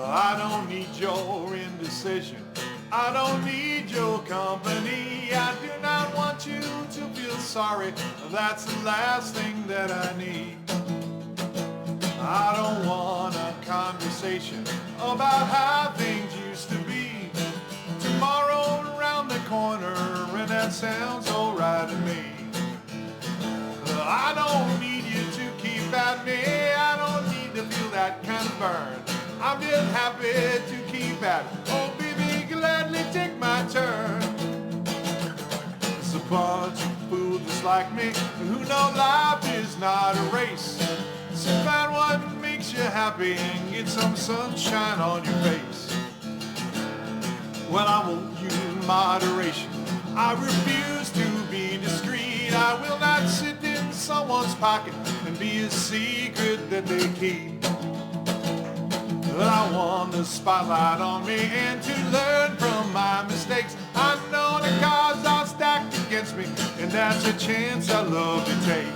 I don't need your indecision. I don't need your company. I do not want you to feel sorry. That's the last thing that I need. I don't want a conversation about how things used to be. Tomorrow around the corner, and that sounds alright to me. I don't need you to keep at me. I don't need to feel that kind of burn. I'm just happy to keep at it. Oh baby, gladly take my turn. It's a bunch of fools just like me who know life is not a race. So find what makes you happy and get some sunshine on your face. Well, I won't use moderation. I refuse to be discreet. I will not sit in someone's pocket and be a secret that they keep. But I want the spotlight on me and to learn from my mistakes. I know the cards are stacked against me, and that's a chance I love to take.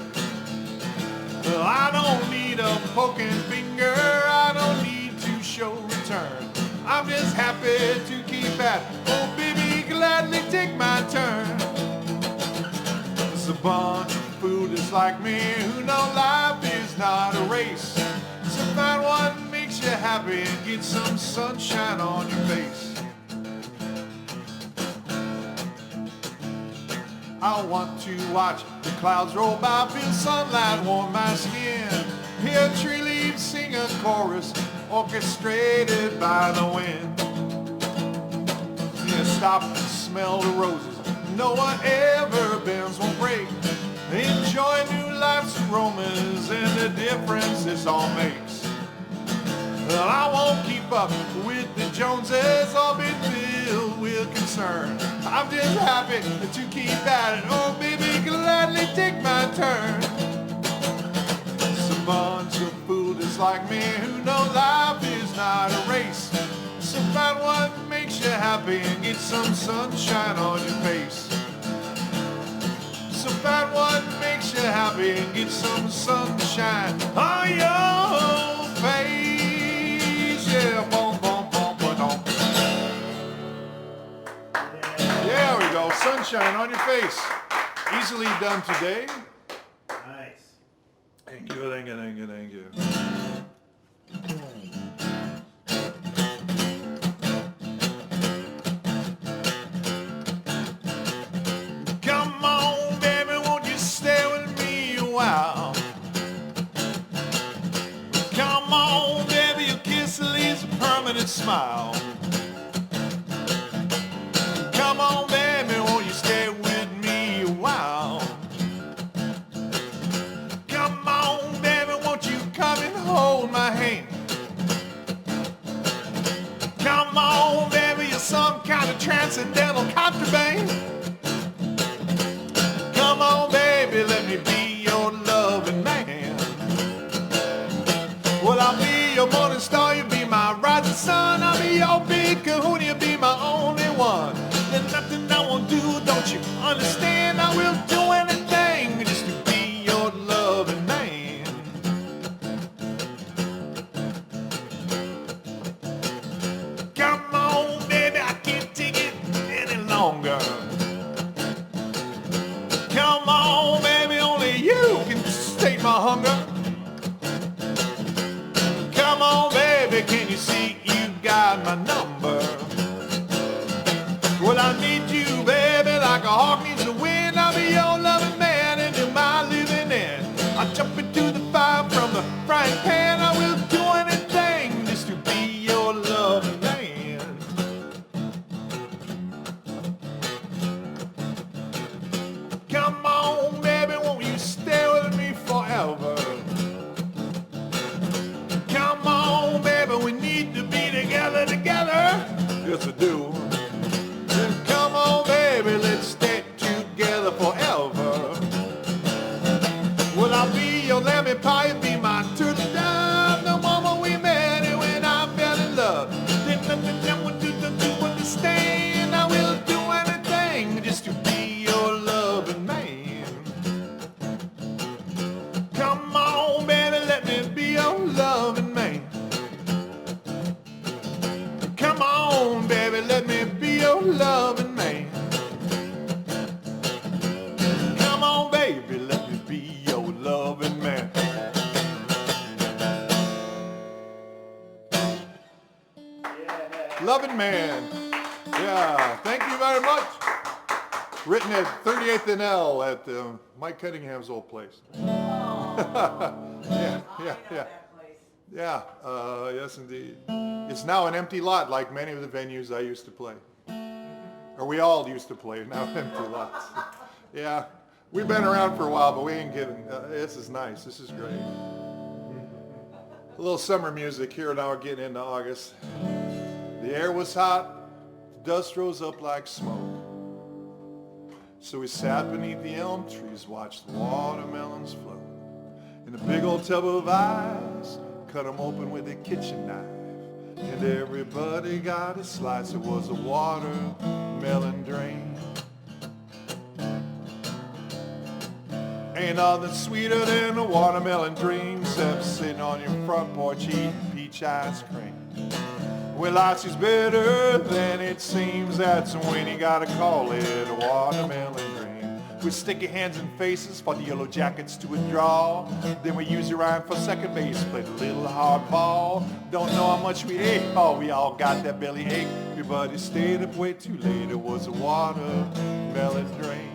Well, I don't need a poking finger. I don't need to show return. I'm just happy to keep at it. Oh baby, gladly take my turn. It's a bunch of foolish like me who know life is not a race. So find what makes you happy and get some sunshine on your face. I want to watch the clouds roll by, feel sunlight warm my skin, hear tree leaves sing a chorus orchestrated by the wind. Yeah, stop and smell the roses, no one ever bends won't break. Enjoy new life's aromas and the difference this all makes. Well, I won't keep up with the Joneses or be filled with concern. I'm just happy to keep at it. Oh baby, gladly take my turn. It's a bunch of fools like me who know life is not a race. So find what makes you happy and get some sunshine on your face. So find what makes you happy and get some sunshine on your face. Yeah, boom, boom, boom, boom, boom. There we go, sunshine on your face. Easily done today. Nice. Thank you, thank you, thank you, thank you. Come on, baby, won't you stay with me a while? Come on, baby, your kiss leaves a permanent smile. Come on, baby, won't you stay with me a while? Come on, baby, won't you come and hold my hand? Come on, baby, you're some kind of transcendental contraband. Come on, baby, let me be your loving man. Well, I'll be your morning star, you'll be my rising sun. I'll be your big kahuna, you'll be my only one. There's nothing I won't do, don't you understand? I will do anything just to be your loving man. Come on, baby, I can't take it any longer. Come on, baby, only you can sate my hunger. Come on, baby, can you see you got my number? Well, I need you, baby, like a hawk needs the wind. I'll be your loving man and do my living end. I'll jump into the fire from the frying pan. I will do anything just to be your loving man. Come on, baby, won't you stay with me forever? Come on, baby, we need to be together. Yes, I do. Come on, baby, let's stay together forever. Well, I'll be your lemon pie, you'll be my turtle dove. The moment we met and when I fell in love, then nothing I would do to understand. I will do anything just to be your loving man. Come on, baby, let me be your loving man. loving man. Come on, baby, let me be your loving man. Loving man. Yeah, thank you very much. Written at 38th and L at Mike Cunningham's old place. Yeah. Yeah, yes indeed. It's now an empty lot like many of the venues I used to play. Or we all used to play, now empty lots. Yeah, we've been around for a while, but we ain't getting, this is nice, this is great. A little summer music here now, we're getting into August. The air was hot, the dust rose up like smoke. So we sat beneath the elm trees, watched the watermelons float. In a big old tub of ice, cut them open with a kitchen knife. And everybody got a slice, it was a watermelon dream. Ain't nothing sweeter than a watermelon dream, except sitting on your front porch eating peach ice cream. Well, life is better than it seems, that's when you gotta call it a watermelon dream. We stick your hands in faces for the yellow jackets to withdraw. Then we use your rhyme for second base, play the little hardball. Don't know how much we ate, oh, we all got that belly ache. Everybody stayed up way too late, it was a watermelon dream.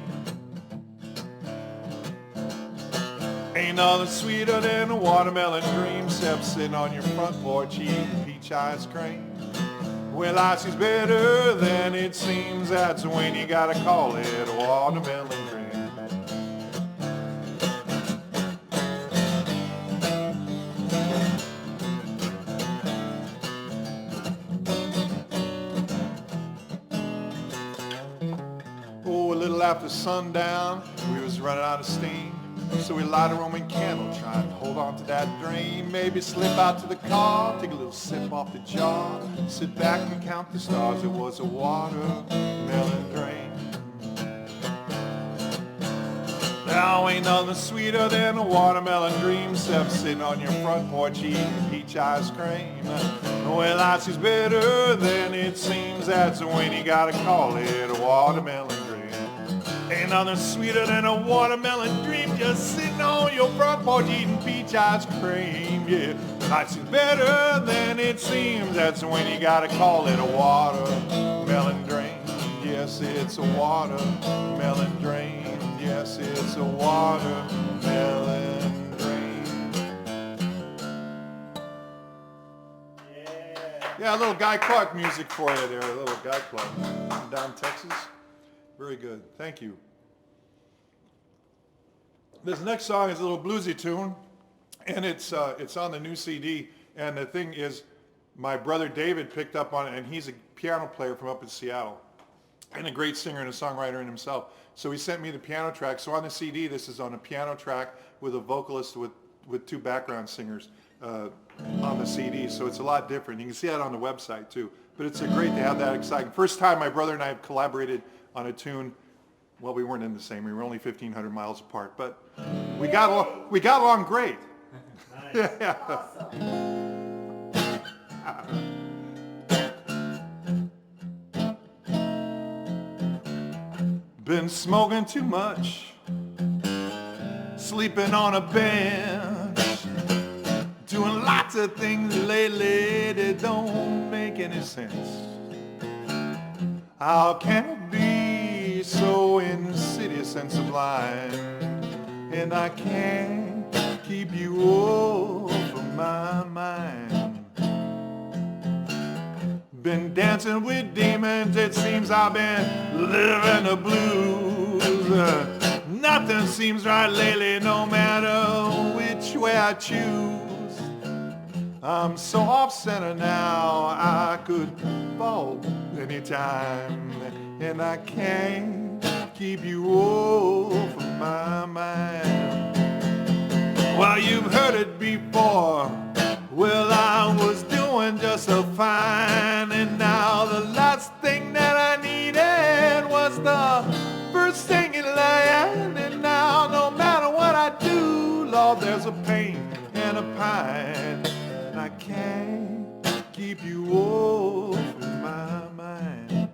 Ain't nothing sweeter than a watermelon dream, except sitting on your front porch eating peach ice cream. Well, life is better than it seems, that's when you gotta call it a watermelon dream. Oh, a little after sundown, we was running out of steam. So we light a Roman candle, try and hold on to that dream. Maybe slip out to the car, take a little sip off the jar, sit back and count the stars. It was a watermelon dream. Now ain't nothing sweeter than a watermelon dream, except sitting on your front porch eating peach ice cream. Well, life is better than it seems, that's when you gotta call it a watermelon dream. Ain't nothing sweeter than a watermelon dream, just sitting on your front porch eating peach ice cream. Yeah, life is better than it seems, that's when you gotta call it a watermelon dream. Yes, it's a watermelon dream. Yes, it's a watermelon dream. Yeah, a little Guy Clark music for you there, a little Guy Clark from down Texas. Very good, thank you. This next song is a little bluesy tune, and it's on the new CD. And the thing is, my brother David picked up on it, and he's a piano player from up in Seattle, and a great singer and a songwriter in himself. So he sent me the piano track. So on the CD, this is on a piano track with a vocalist with two background singers on the CD. So it's a lot different. You can see that on the website too. But it's great to have that exciting. First time my brother and I have collaborated on a tune. Well, we weren't in the same. We were only 1,500 miles apart, but we got along great. Nice. Yeah. Been smoking too much, sleeping on a bench, doing lots of things lately that don't make any sense. How can it be so insidious and sublime, and I can't keep you off of my mind? Been dancing with demons, it seems I've been living the blues. Nothing seems right lately, no matter which way I choose. I'm so off center now, I could fall anytime, and I can't keep you off of my mind. Well, you've heard it before. Well, I was doing just so fine, and now the last thing that I needed was the first thing in line. And now no matter what I do, Lord, there's a pain and a pine, and I can't keep you off of my mind.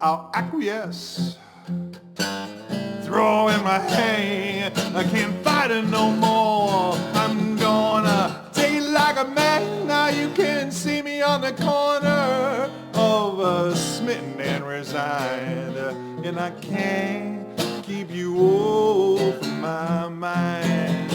I'll acquiesce. Throw in my hand, I can't fight it no more. I'm gonna take it like a man. Now you can see me on the corner of smitten and resigned, and I can't keep you off my mind.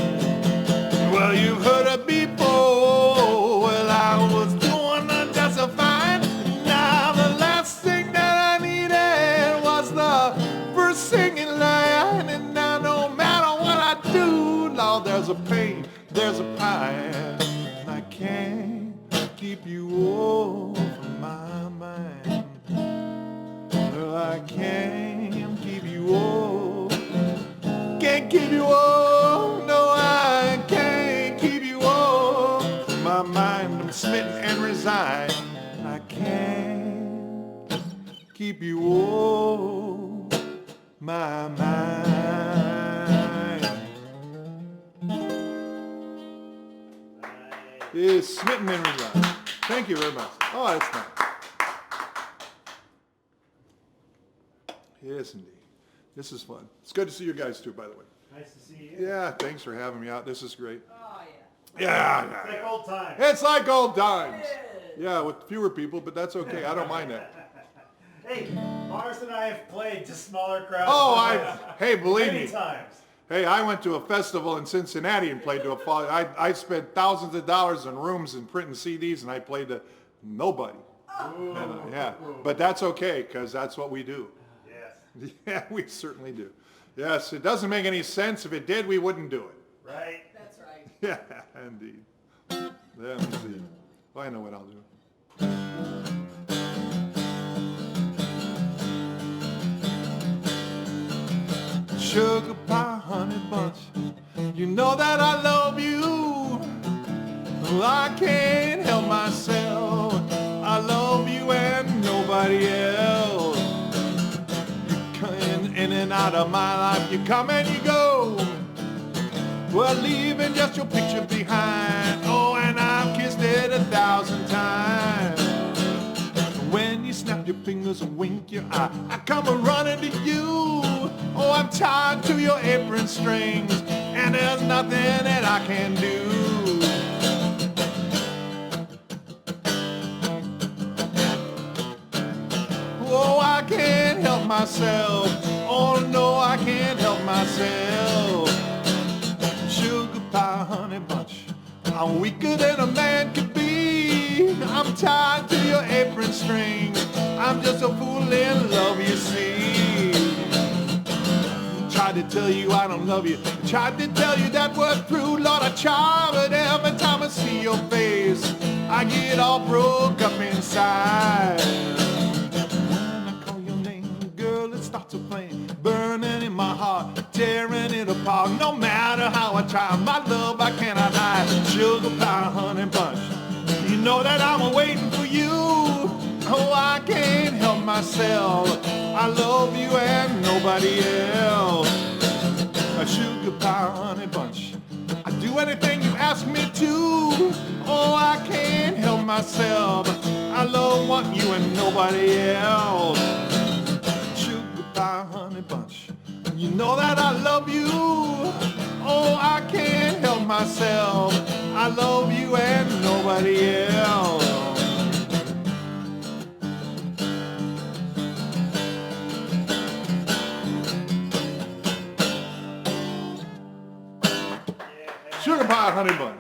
Well, you've heard it before. Well, I was doing just fine. Now the last thing that I needed was the first singing line. And now no matter what I do, Lord, there's a pain, there's a pine. And I can't keep you off my mind. Well, I can't keep you off. Can't keep you off. No, I can't keep you off my mind. I'm smitten and resigned. I can't keep you off my mind. It's smitten and resigned. Thank you very much. Oh, that's nice. Yes, indeed. This is fun. It's good to see you guys too, by the way. Nice to see you. Yeah, thanks for having me out. This is great. Oh, Yeah. It's like old times. It's like old times. Yeah, with fewer people, but that's okay. I don't mind that. Hey, Mars and I have played to smaller crowds. Oh, hey, believe many me. times. Hey, I went to a festival in Cincinnati and played to a fall. I spent thousands of dollars in rooms and printing CDs, and I played to nobody. Ooh. Yeah, but that's okay, because that's what we do. Yes. Yeah, we certainly do. Yes, it doesn't make any sense. If it did, we wouldn't do it. Right? that's right. Yeah, indeed. Let me see. Oh, I know what I'll do. Sugar pie, honey bunch, you know that I love you. I can't help myself. I love you and nobody else. You come in and out of my life. You come and you go. Well, leaving just your picture behind. Oh, and I've kissed it 1,000 times. When you snap your fingers and wink your eye, I come running to you. Oh, I'm tied to your apron strings, and there's nothing that I can do. Oh, I can't help myself. Oh, no, I can't help myself. Sugar pie, honey bunch, I'm weaker than a man could be. I'm tied to your apron string. I'm just a fool in love, you see. Tried to tell you I don't love you. Tried to tell you that we're through. Lord, I try, but every time I see your face, I get all broke up inside. When I call your name, girl, it starts a flame, burning in my heart, tearing it apart. No matter how I try, my love I cannot hide. Sugar pie, honey bunch, you know that I'm waiting for you. Oh, I can't help myself. I love you and nobody else. A sugar pie, honey bunch, I do anything you ask me to. Oh, I can't help myself. I love want you and nobody else. Sugar pie, honey bunch, you know that I love you. Oh, I can't help myself. I love you and nobody else. Sugar pie, honey bun.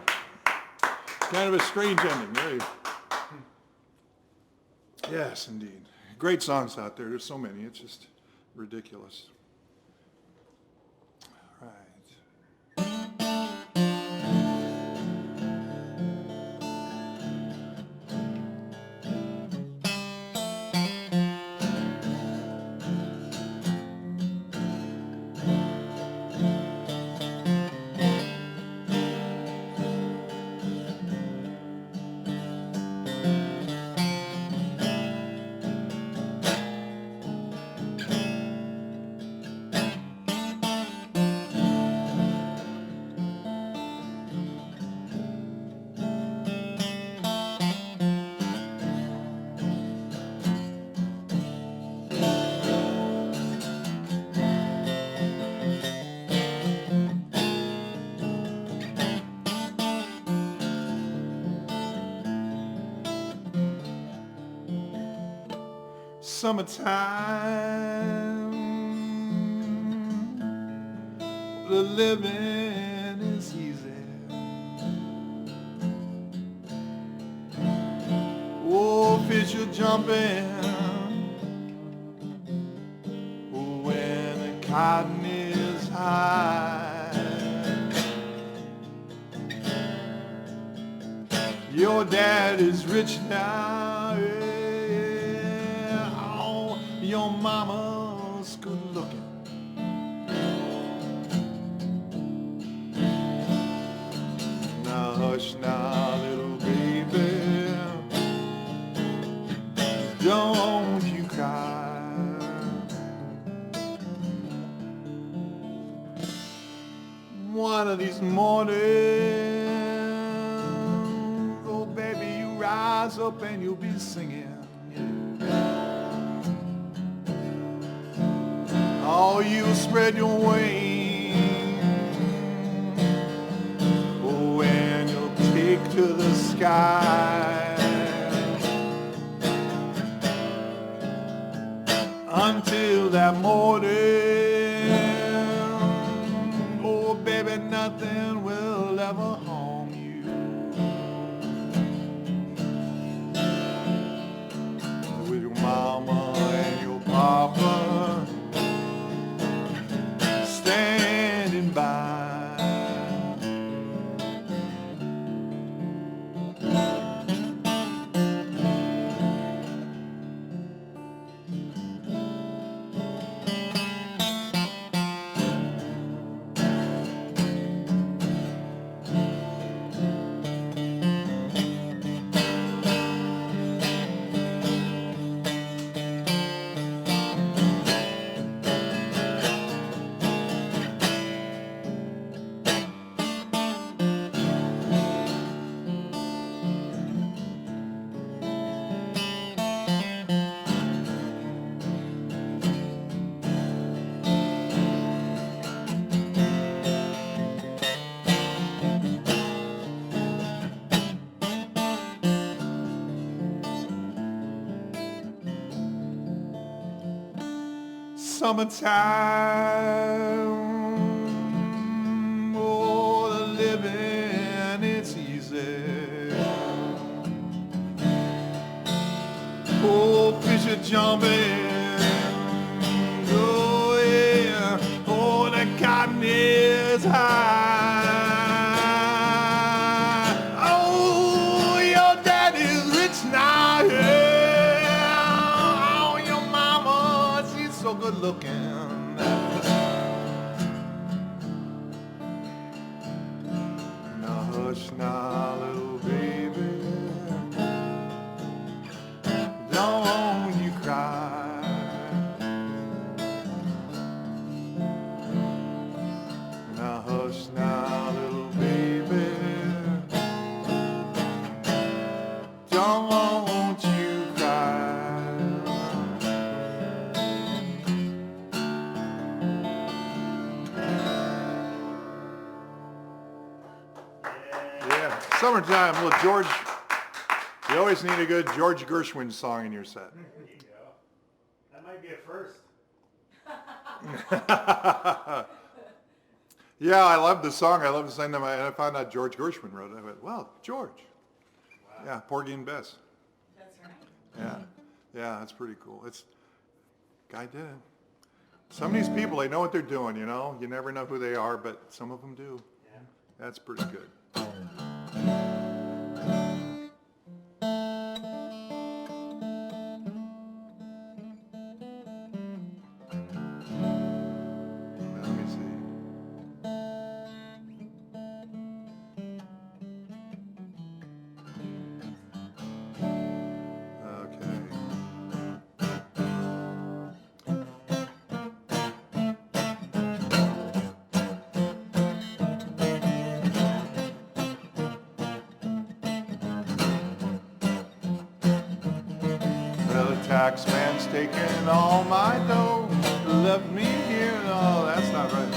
Kind of a strange ending. Very. Yes, indeed. Great songs out there. There's so many. It's just ridiculous. All right. Summertime, the living is easy. Oh, fish are jumping when the cotton is high. Your dad is rich now, yeah. Oh, your mama's good looking. Now hush now, little baby, don't you cry. One of these mornings, oh baby, you rise up and you'll be singing. Oh, you spread your wings, oh, and you'll take to the sky until that morning. Oh, baby, nothing will ever harm you. With your mama and your papa standing by. Summertime, oh, the living, it's easy. Oh, fish are jumping, oh yeah, oh, the cotton is high. Oh, your daddy's rich now, yeah. Oh, your mama, she's so good looking. Now hush now, little baby, don't you cry. Now hush now, little baby, don't you cry. Yeah, summertime, little George. You always need a good George Gershwin song in your set. There you go. That might be a first. Yeah, I love the song. I love to sing them. And I found out George Gershwin wrote it. I went, well, George. Wow. Yeah, Porgy and Bess. That's right. Yeah, yeah, that's pretty cool. Guy did it. Some of these people, they know what they're doing, you know. You never know who they are, but some of them do. Yeah. That's pretty good. Let me see. Okay. Well, the tax man's taking all my dough, left me here. No, that's not right.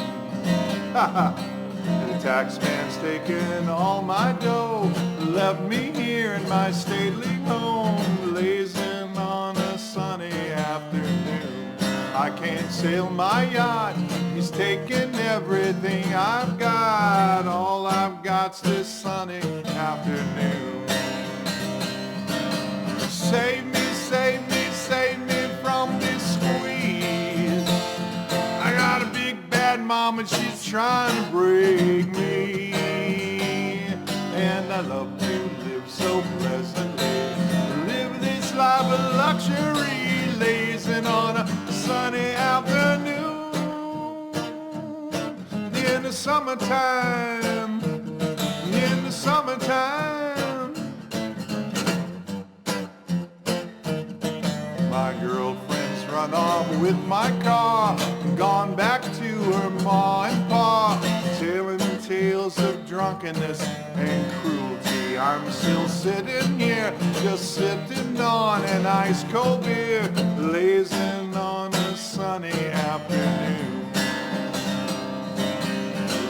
The tax man's taking all my dough, left me here in my stately home, blazing on a sunny sail my yacht. He's taken everything I've got. All I've got's this sunny afternoon. Save me, save me, save me from this squeeze. I got a big bad mom and she's trying to break me. And I love to live so pleasantly, live this life of luxury, lazing on a sunny afternoon. In the summertime, in the summertime. My girlfriend's run off with my car, gone back to her ma and pa, telling tales of drunkenness and cruelty. I'm still sitting here, just sipping on an ice cold beer, lazing on a sunny afternoon.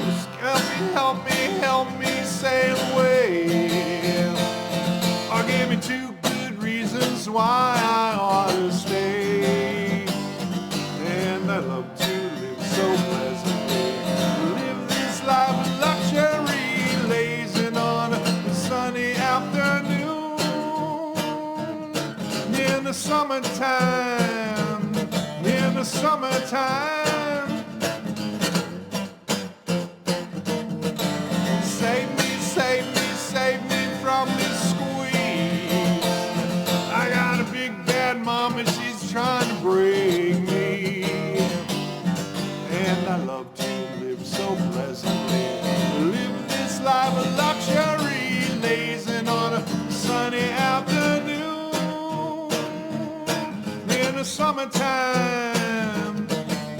Just help me, help me sail away, or give me two good reasons why I ought to stay. And I love to live so pleasantly, live this life of luxury, lazing on a sunny afternoon. In the summertime, in the summertime. Save me, save me, save me from this squeeze. I got a big bad mom and she's trying to break me. And I love to live so pleasantly, live this life of luxury, lazing on a sunny afternoon. In the summertime,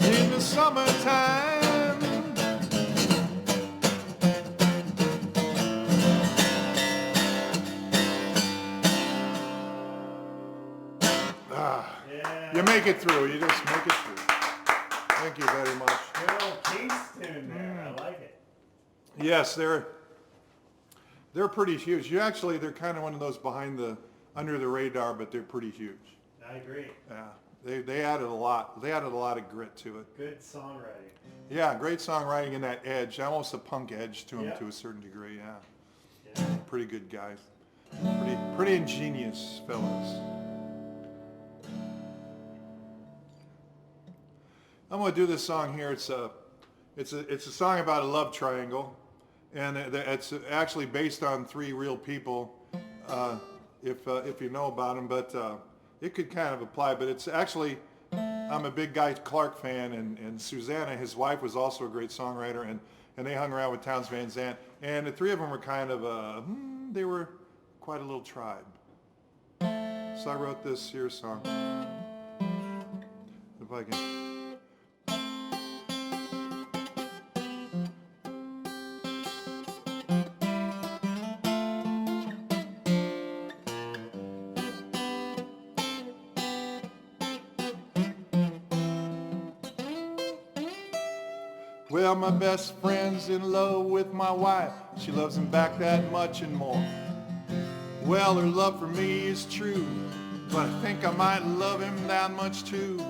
in the summertime. You make it through. You just make it through. Thank you very much. Good old Kingston there. I like it. Yes, they're pretty huge. They're kind of one of those under the radar, but they're pretty huge. I agree. Yeah, they added a lot. They added a lot of grit to it. Good songwriting. Yeah, great songwriting and that edge, almost a punk edge to them Yep. to a certain degree. Yeah, Yeah. pretty good guys. Pretty ingenious fellows. I'm going to do this song here. It's a song about a love triangle, and it's actually based on three real people, if you know about them. But it could kind of apply. But it's actually, I'm a big Guy Clark fan, and Susanna, his wife, was also a great songwriter, and they hung around with Townes Van Zandt, and the three of them were kind of they were quite a little tribe. So I wrote this here song. If I can. Well, my best friend's in love with my wife. She loves him back that much and more. Well, her love for me is true, but I think I might love him that much too.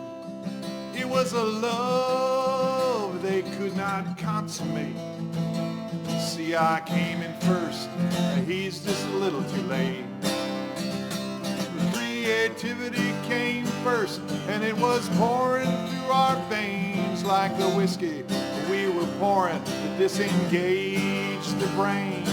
It was a love they could not consummate. See, I came in first, and he's just a little too late. Creativity came first, and it was pouring through our veins like the whiskey we were pouring to disengage the brain.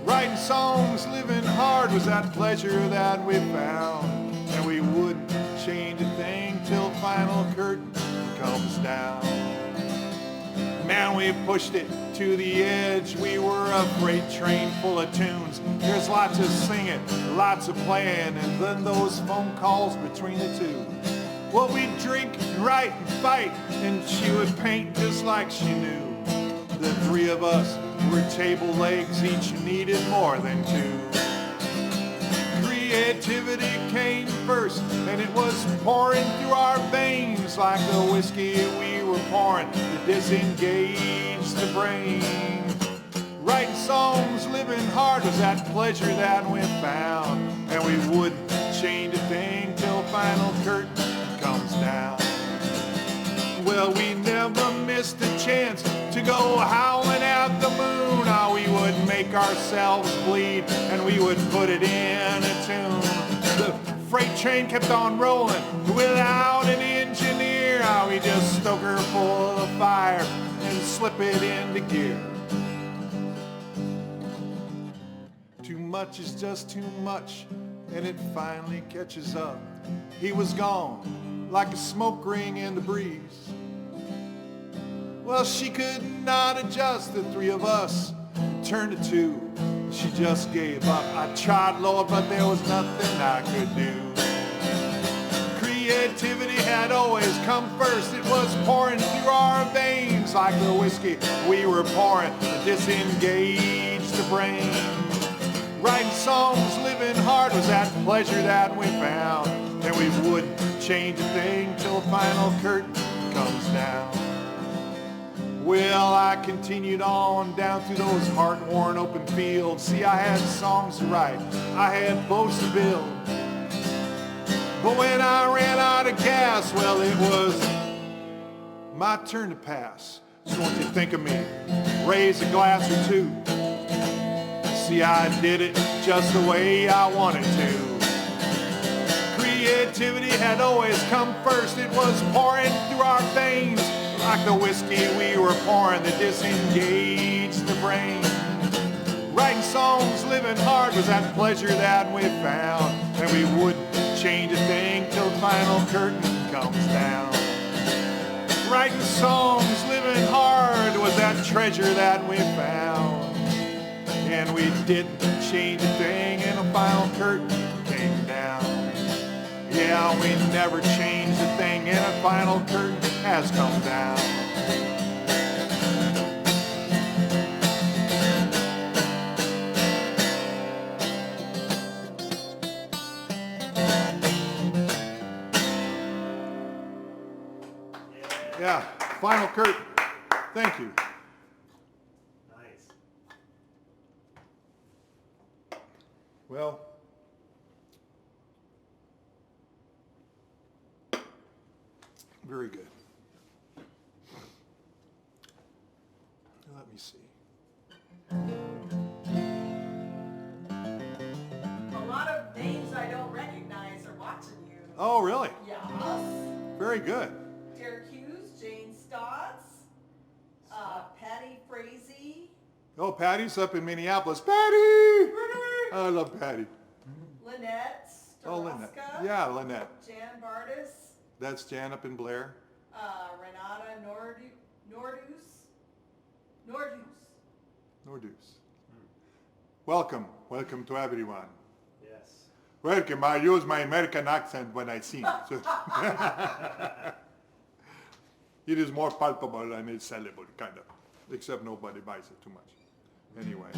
Writing songs, living hard was that pleasure that we found, and we wouldn't change a thing till final curtain comes down. Man, we pushed it to the edge. We were a freight train full of tunes. There's lots of singing, lots of playing, and then those phone calls between the two. Well, we'd drink and write and fight, and she would paint just like she knew. The three of us were table legs, each needed more than two. Creativity came first, and it was pouring through our veins like the whiskey we were pouring to disengage the brain. Writing songs, living hard was that pleasure that we found, and we wouldn't change a thing till final curtain comes down. to go howling at the moon. How we would make ourselves bleed and we would put it in a tune. The freight train kept on rolling without an engineer. How we just stoke her full of fire and slip it into gear. Too much is just too much, and it finally catches up. He was gone like a smoke ring in the breeze. Well, she could not adjust. The three of us turned to two. She just gave up. I tried, Lord, but there was nothing I could do. Creativity had always come first. It was pouring through our veins like the whiskey we were pouring to disengage the brain. Writing songs, living hard was that pleasure that we found. And we wouldn't change a thing till the final curtain comes down. Well, I continued on down through those heart-worn open fields. See, I had songs to write, I had boats to build. But when I ran out of gas, well, it was my turn to pass. So won't you think of me, raise a glass or two. See, I did it just the way I wanted to. Creativity had always come first. It was pouring through our veins like the whiskey we were pouring that disengaged the brain. Writing songs, living hard was that pleasure that we found. And we wouldn't change a thing till the final curtain comes down. Writing songs, living hard was that treasure that we found. And we didn't change a thing and the final curtain came down. Yeah, we never changed a thing and the final curtain has come down. Yeah, final curtain. Thank you. Nice. Well, very good. Let me see. A lot of names I don't recognize are watching you. Oh, really? Yes. Very good. Derek Hughes, Jane Stotts, Patty Frazee, Oh, Patty's up in Minneapolis. Patty! I love Patty. Lynette Oh, Lynette. Storoska, Yeah, Lynette. Jan Bardis, That's Jan up in Blair. Renata Nordus. Nordus. Welcome. Welcome to everyone. Yes. Welcome. I use my American accent when I sing. So it is more palpable and it's sellable, kind of. Except nobody buys it too much. Anyway.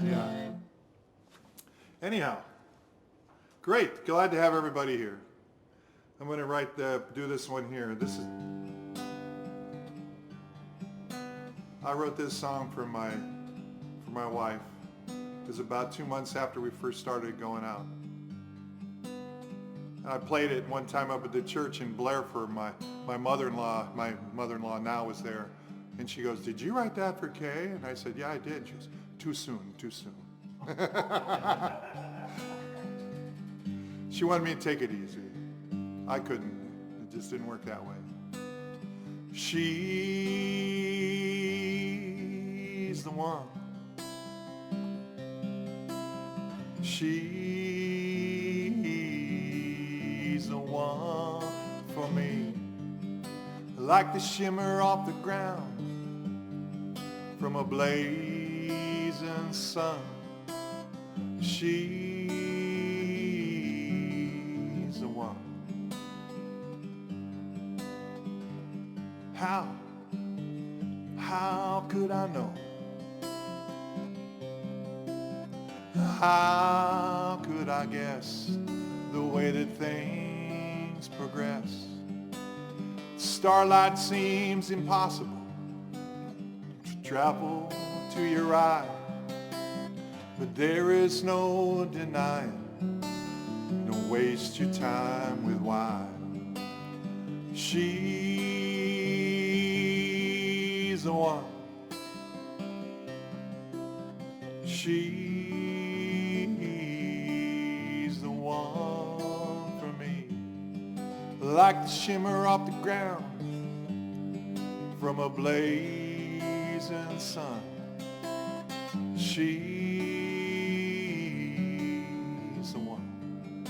Yeah. Anyhow. Great. Glad to have everybody here. I'm going to do this one here. I wrote this song for my wife. It was about 2 months after we first started going out. And I played it one time up at the church in Blair for my mother-in-law. My mother-in-law now was there. And she goes, "Did you write that for Kay?" And I said, "Yeah, I did." She goes, "Too soon, too soon." She wanted me to take it easy. I couldn't. It just didn't work that way. She's the one. She's the one for me. Like the shimmer off the ground from a blazing sun. She's the one. How could I know? How could I guess the way that things progress? Starlight seems impossible to travel to your eye, but there is no denying. Don't waste your time with why. She's one. She's the one for me. Like the shimmer off the ground from a blazing sun. She's the one.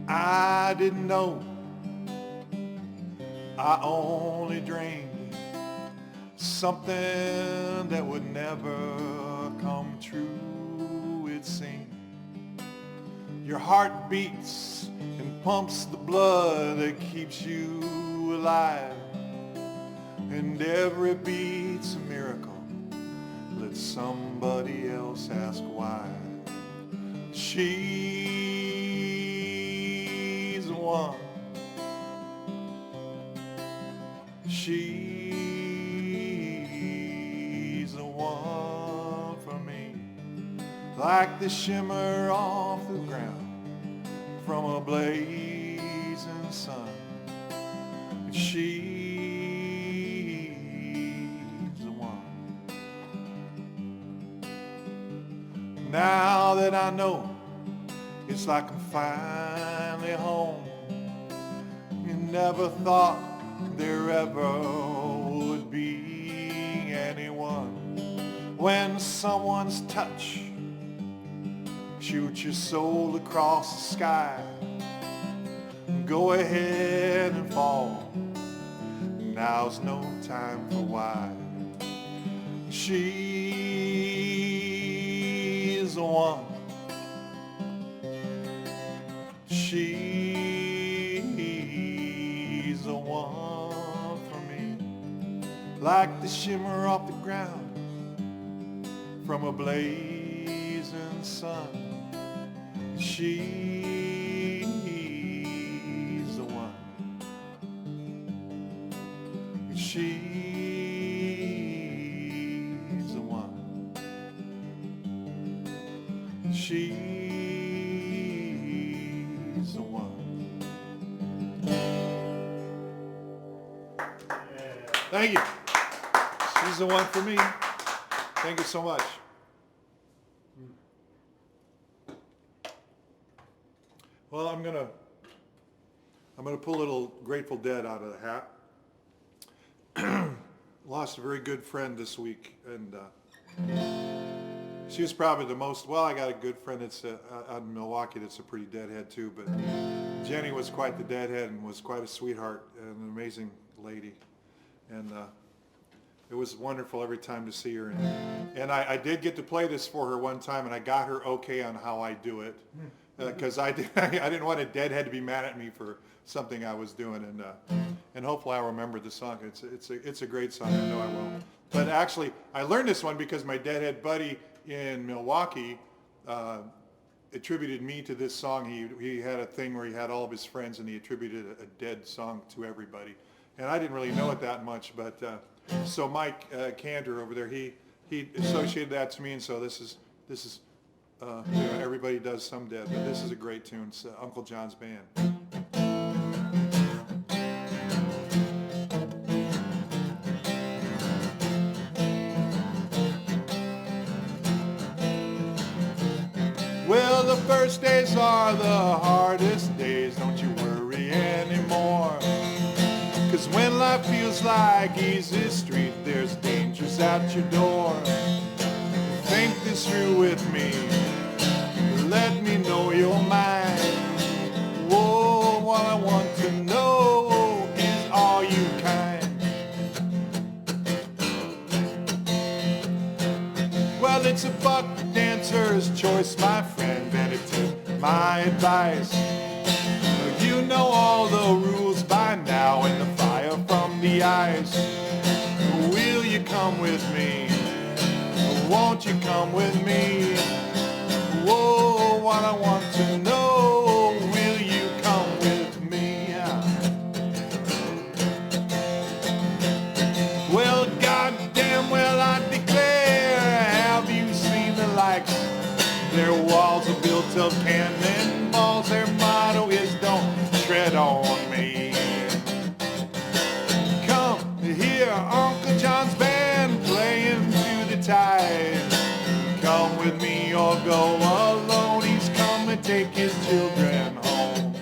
I didn't know, I only dreamed something that would never come true, it seemed. Your heart beats and pumps the blood that keeps you alive, and every beat's a miracle. Let somebody else ask why. She's the one. She's the one for me. Like the shimmer off the ground from a blazing sun. She's the one. Now that I know, it's like I'm finally home. You never thought there ever would be anyone. When someone's touch shoots your soul across the sky, go ahead and fall. Now's no time for why. She's the one. She's the one for me. Like the shimmer off the ground from a blazing sun. She's the one. She's the one. She's the one. Thank you. She's the one for me. Thank you so much. Well, I'm gonna pull a little Grateful Dead out of the hat. Lost a very good friend this week, and she was probably the most. Well, I got a good friend that's out in Milwaukee that's a pretty deadhead too, but Jenny was quite the deadhead and was quite a sweetheart and an amazing lady, and it was wonderful every time to see her. And I did get to play this for her one time, and I got her okay on how I do it. Because I didn't want a deadhead to be mad at me for something I was doing, and hopefully I'll remember the song. It's a great song. I know I will. But actually, I learned this one because my deadhead buddy in Milwaukee attributed me to this song. He had a thing where he had all of his friends, and he attributed a dead song to everybody. And I didn't really know it that much, but so Mike Cantor over there, he associated that to me, and so this is. Everybody does some dead, but this is a great tune. It's Uncle John's Band. Well, the first days are the hardest days, don't you worry anymore. 'Cause when life feels like easy street, there's dangers at your door. Think this through with me. Let me know your mind. Whoa, what I want to know is, are you kind? Well, it's a buck dancer's choice, my friend, and it took my advice. You know all the rules by now, and the fire from the ice. Will you come with me? Won't you come with me? Whoa, what I want to know, will you come with me? Well, goddamn well I declare, have you seen the likes? Their walls are built of cannonballs, their motto is don't tread on me. Come Uncle John's band playing to the tide. Come with me or go alone. He's come to take his children home.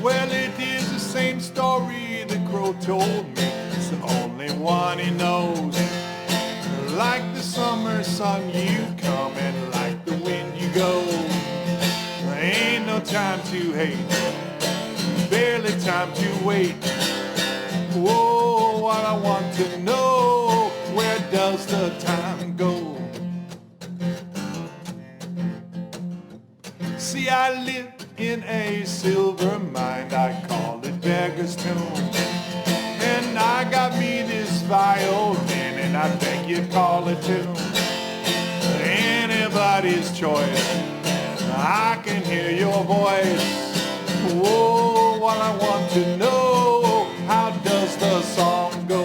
Well, it is the same story the crow told me. It's the only one he knows. Like the summer sun you come and like the wind you go. There ain't no time to hate, barely time to wait. Whoa, what I want to know, where does the time go? See, I live in a silver mine, I call it Beggar's Tomb. And I got me this violin, and I think you'd call it tune. Anybody's choice, I can hear your voice. Whoa, what I want to know, how does the song go?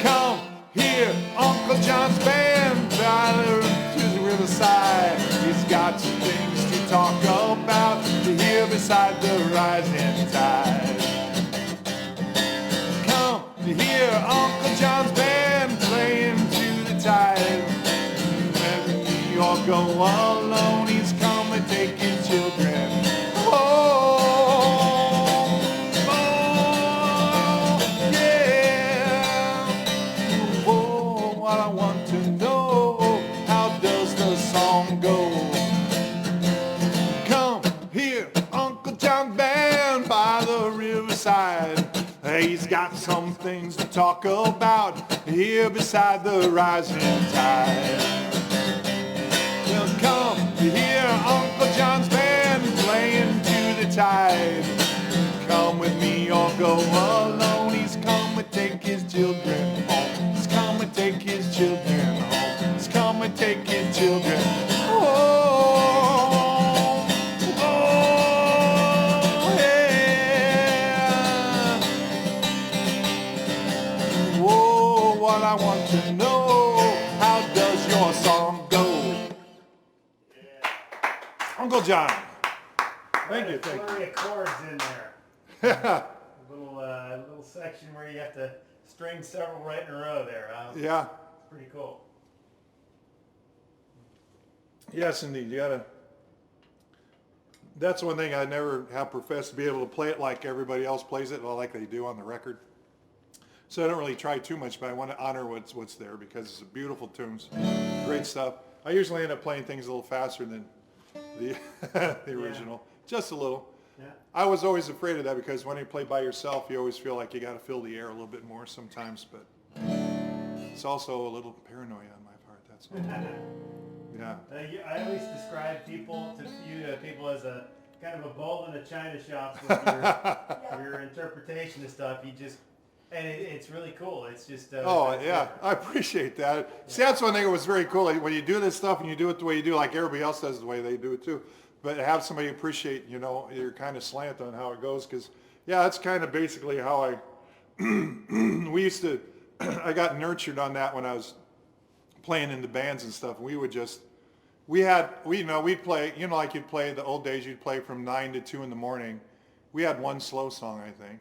Come here, Uncle John's band, to the riverside. He's got some things to talk about here beside the rising tide. Come here, Uncle John's band playing to the tide. Let me or go alone, he's come to take his children. He's got some things to talk about here beside the rising tide. Well, come here, Uncle John's band playing to the tide. Come with me or go alone. He's come to take his children home. He's come to take his children home. He's come to take his children home. What I want to know, how does your song go? Yeah. Uncle John. Thank you. Flurry of chords in there. a little section where you have to string several right in a row there. Yeah. It's pretty cool. Yes, indeed. You gotta. That's one thing I never have professed to be able to play it like everybody else plays it, like they do on the record. So I don't really try too much, but I want to honor what's there because it's beautiful tunes, great stuff. I usually end up playing things a little faster than the the original, just a little. Yeah. I was always afraid of that because when you play by yourself, you always feel like you got to fill the air a little bit more sometimes, but it's also a little paranoia on my part. That's all. Yeah. I always describe people as a kind of a bull in a china shop with your interpretation of stuff. And it's really cool. It's just... oh, yeah. I appreciate that. Yeah. See, that's one thing that was very cool. When you do this stuff and you do it the way you do, like everybody else does the way they do it too, but have somebody appreciate, your kind of slant on how it goes. Because, yeah, that's kind of basically how I... I got nurtured on that when I was playing in the bands and stuff. We'd play, like you'd play the old days, you'd play from 9 to 2 in the morning. We had one slow song, I think.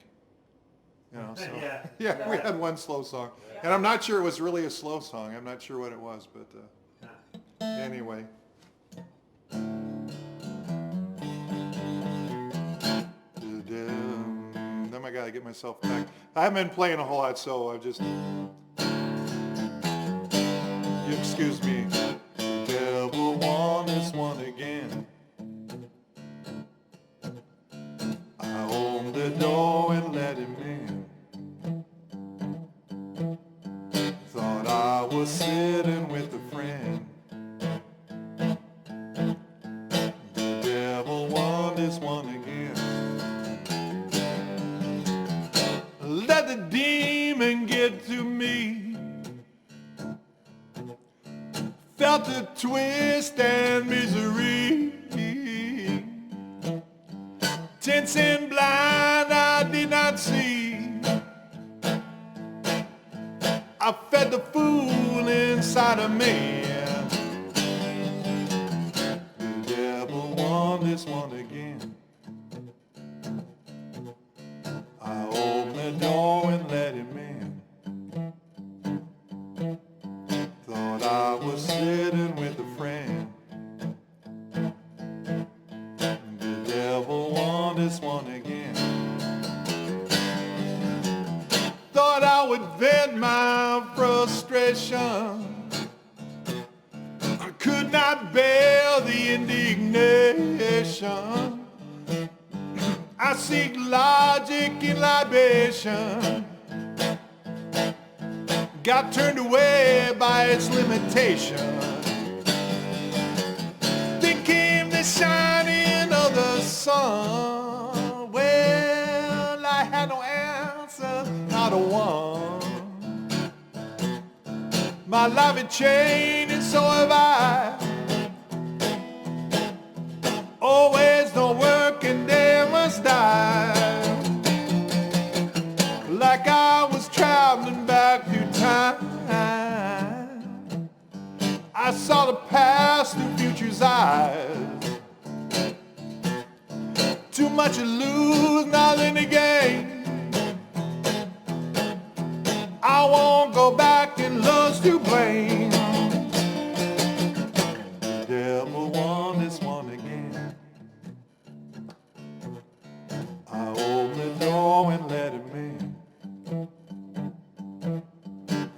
So, yeah, we had one slow song. And I'm not sure it was really a slow song. I'm not sure what it was, but anyway. Then I got to get myself back. I haven't been playing a whole lot, so I've just... You excuse me. The devil won this one again. I opened the door and let him in. Thought I was sitting with a friend. The devil won this one again. Let the demon get to me. Felt the twist and misery. Tense and blind, I did not see. I fed the fool inside of me. The devil won this let him in. Thought I was sitting with a friend. The devil won this one again. Thought I would vent my frustration. I could not bear the indignation. I seek logic in libation. Got turned away by its limitation. Then came the shining of the sun. Well, I had no answer, not a one. My life had changed and so have I. Always no work and day must die. Like I was traveling back through time. I saw the past through future's eyes. Too much to lose, nothing to gain. I won't go back and love's to blame. The devil won this one again. I opened the door and let him in.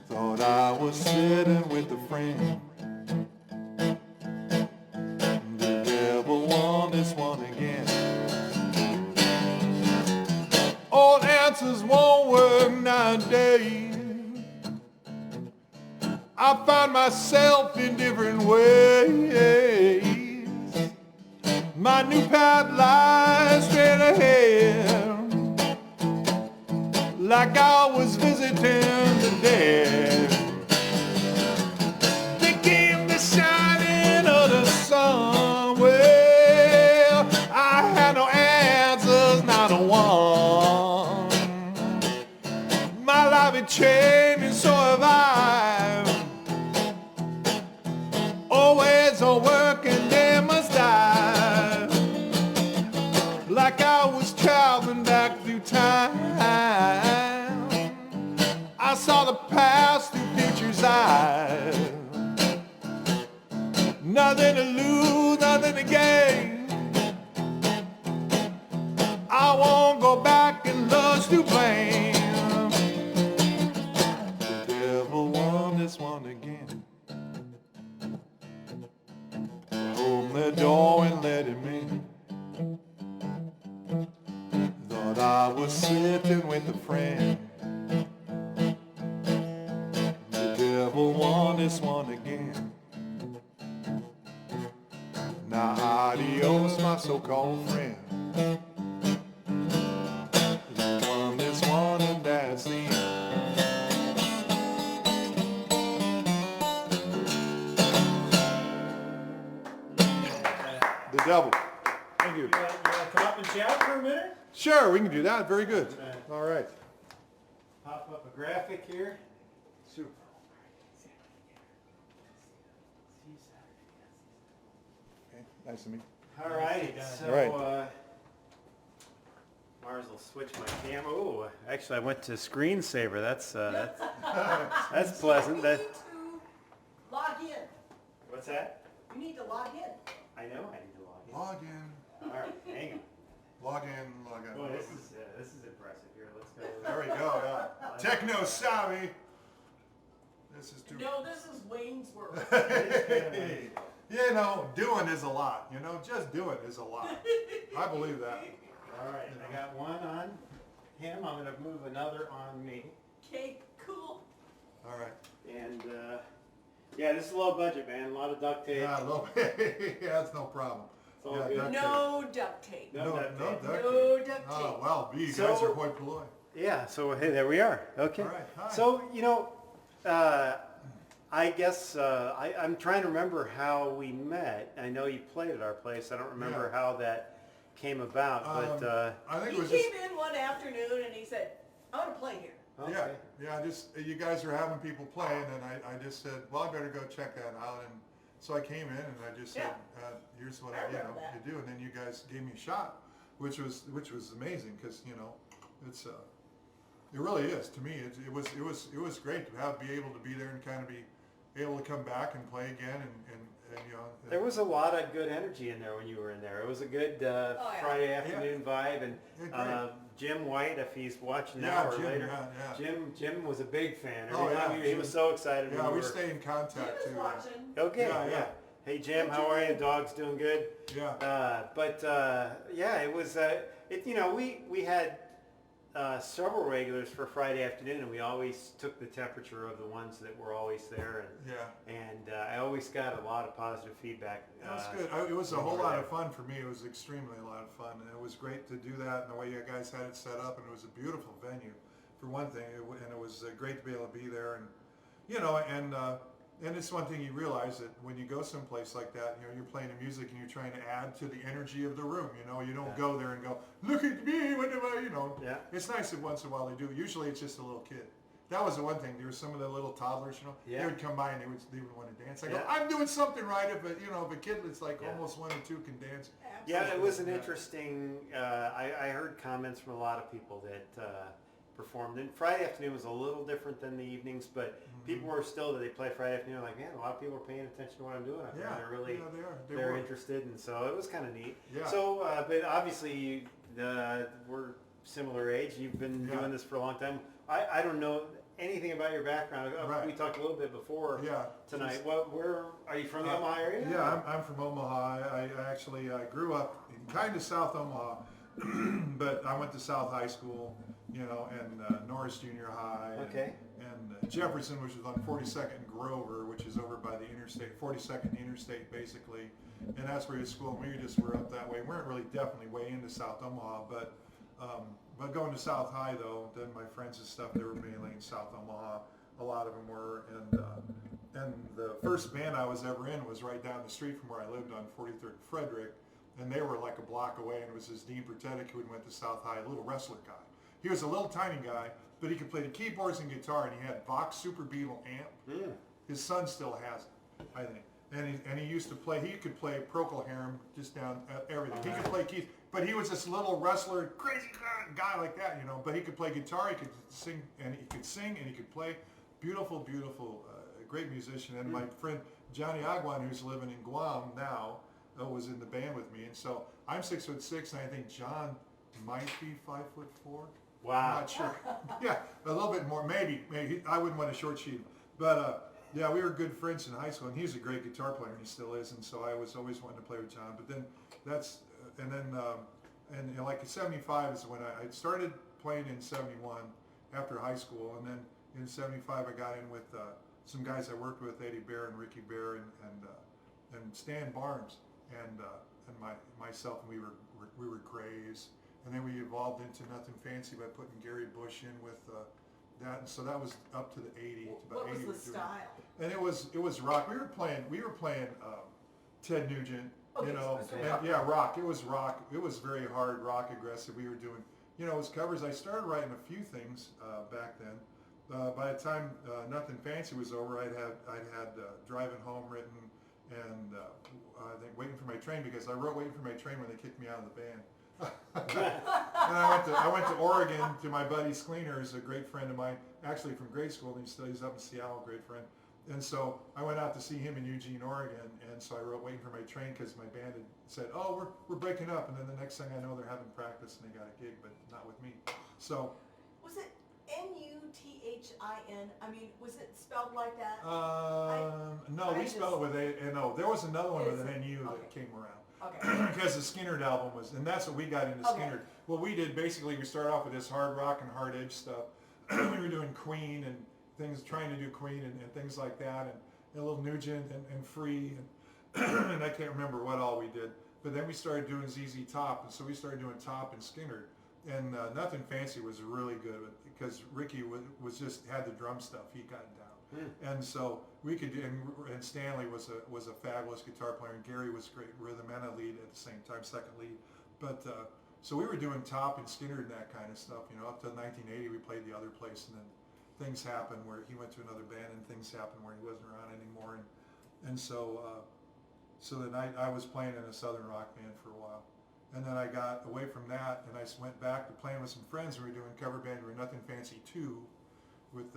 Thought I was sitting with a friend. The devil won this one again. Old answers won't work nowadays. I find myself in different ways. My new path lies straight ahead. Like I was visiting the dead. Then came the shining of the sun. Well, I had no answers, not a one. My life had changed and so have I. Always a work and they must die. Like I was traveling back through time. I saw the past through future's eyes. Nothing to lose, nothing to gain. I won't go back and love's to blame. The devil won this one again. Open the door and let him in. Thought I was sitting with a friend. The devil won this one again. Now adios, my so-called friend. You won this one and that's the end. The devil. Thank you. You want to come up and chat for a minute? Sure, we can do that. Very good. All right. Pop up a graphic here. Super. Okay, nice to meet you. All right. So, All right. Mars will switch my camera. Oh, actually, I went to screensaver. That's pleasant. That. You need to log in. What's that? You need to log in. I know I need to log in. Log in. All right, hang on. Log in. Log out. Boy, this is impressive. Here, let's go. There we go. Yeah. Techno savvy. This is too. No, this is Wayne's World. You know, doing is a lot. You know, just doing is a lot. I believe that. All right, I got one on him. I'm going to move another on me. Okay, cool. All right. And yeah, this is low budget, man. A lot of duct tape. Yeah, yeah, that's no problem. It's all Yeah, good. duct No duct tape. No No, duct no tape. duct No tape. duct Oh, tape. well, you So- guys are hoi polloi. Yeah, so hey, there we are. Okay. All right, hi. So, you know, I guess I'm trying to remember how we met. I know you played at our place. I don't remember how that came about, but I think He it was came just, in one afternoon and he said, I want to play here. okay. yeah, just, you guys were having people play, and then I just said, well, I better go check that out, and so I came in and I just said, here's what I remember that. you do, and then you guys gave me a shot, which was amazing, because, you know, It really is. To me, it was great to be able to be there and kind of be able to come back and play again and you know. There was a lot of good energy in there when you were in there. It was a good yeah. Friday afternoon vibe, and Yeah, Jim White, if he's watching Yeah, now or Jim, later, yeah. Jim was a big fan. Oh, Every time yeah, he Jim. was so excited. Yeah, when we were, stay in Jim contact is too. watching. Okay, Yeah, yeah. yeah. Hey Jim, how are you? Dog's doing good. Yeah. Yeah, it was. We had several regulars for Friday afternoon, and we always took the temperature of the ones that were always there, and I always got a lot of positive feedback. That's good. It was a whole lot of fun for me. It was extremely a lot of fun, and it was great to do that. And the way you guys had it set up, and it was a beautiful venue, for one thing. And it was great to be able to be there, and and it's one thing you realize that when you go someplace like that, you're playing the music and you're trying to add to the energy of the room. You don't go there and go, look at me, what am I, Yeah. It's nice if once in a while they do. Usually it's just a little kid. That was the one thing. There were some of the little toddlers, Yeah. they would come by and they would want to dance. I go, Yeah. I'm doing something right. If a kid that's like almost 1 or 2 can dance. Yeah, it was an Yeah. interesting. I heard comments from a lot of people that performed. And Friday afternoon was a little different than the evenings, but people were still that they play Friday afternoon. Like, man, a lot of people are paying attention to what I'm doing. I Yeah, they're really yeah, they are. They they're were. interested, and so it was kind of neat. Yeah. So, but obviously, we're similar age. You've been Yeah. doing this for a long time. I don't know anything about your background. Right. We talked a little bit before Yeah. tonight. Where are you from? The Omaha area? Yeah, I'm from Omaha. I actually grew up in kind of South Omaha, but I went to South High School, and Norris Junior High. Okay. And Jefferson, which is on 42nd and Grover, which is over by the interstate, 42nd Interstate, basically. And that's where his school. We just were up that way. We weren't really definitely way into South Omaha, but going to South High though, then my friends and stuff, they were mainly in South Omaha. A lot of them were, and the first band I was ever in was right down the street from where I lived on 43rd and Frederick, and they were like a block away, and it was this Dean Protetic who went to South High, a little wrestler guy. He was a little tiny guy, but he could play the keyboards and guitar, and he had Vox Super Beetle amp. His son still has it, I think. And he used to play. He could play Procol Harum just down everything. He could play keys, but he was this little wrestler, crazy guy like that, But he could play guitar. He could sing, and he could play. Beautiful, beautiful, great musician. And my friend Johnny Aguan, who's living in Guam now, was in the band with me. And so I'm 6'6", and I think John might be 5'4". Wow. I'm not sure. Yeah, a little bit more, maybe. I wouldn't want to short sheet him, but yeah, we were good friends in high school, and he's a great guitar player, and he still is. And so I was always wanting to play with John. But then like in '75 is when I started playing in '71 after high school, and then in '75 I got in with some guys I worked with, Eddie Bear and Ricky Bear and Stan Barnes and myself, and we were Grays. And then we evolved into Nothing Fancy by putting Gary Bush in with that, and so that was up to the 80. What was the style? And it was rock. We were playing Ted Nugent, Okay, and rock. yeah, rock. It was rock. It was very hard rock, aggressive. We were doing, it was covers. I started writing a few things back then. By the time Nothing Fancy was over, I'd had Driving Home written, and I think Waiting for My Train, because I wrote Waiting for My Train when they kicked me out of the band. And I went to Oregon to my buddy Skleiner, who's a great friend of mine, actually from grade school, and he studies up in Seattle, great friend. And so I went out to see him in Eugene, Oregon, and so I wrote Waiting for My Train because my band had said, oh, we're breaking up, and then the next thing I know, they're having practice and they got a gig, but not with me. So Was it N-U-T-H-I-N? I mean, was it spelled like that? no, we spelled it with A. No, there was another one with an NU that Okay. came around. Okay. Because the Skinner album was, and that's what we got into Okay. Skinner. What we did basically, we started off with this hard rock and hard edge stuff. We were doing Queen and things, trying to do Queen and things like that, and a little Nugent and Free, and I can't remember what all we did. But then we started doing ZZ Top, and so we started doing Top and Skinner. And Nothing Fancy was really good because Ricky was just had the drum stuff. He got it down. And so we could do, and Stanley was a fabulous guitar player, and Gary was great rhythm and a lead at the same time, second lead. But so we were doing Top and Skinner and that kind of stuff, up to 1980. We played the other place, and then things happened where he went to another band, and things happened where he wasn't around anymore, and so then I was playing in a southern rock band for a while, And then I got away from that, and I went back to playing with some friends. We were doing cover band. We were Nothing Fancy 2 with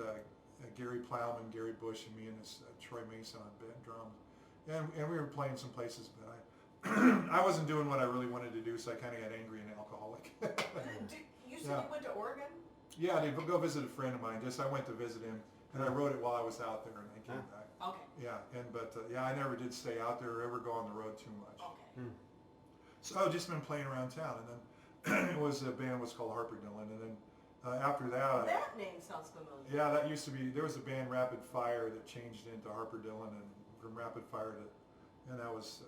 Gary Plowman, Gary Bush, and me, and this Troy Mason on drums. And we were playing some places, but I wasn't doing what I really wanted to do, so I kind of got angry and alcoholic. You said you went to Oregon? Yeah, to go visit a friend of mine. I went to visit him, and I wrote it while I was out there, and I came back. Okay. Yeah, but I never did stay out there or ever go on the road too much. Okay. So I've just been playing around town, and then it was a band was called Harper Dillon, and then after that, That name sounds familiar. yeah, that used to be. There was a band Rapid Fire that changed into Harper Dillon, and from Rapid Fire to, and that was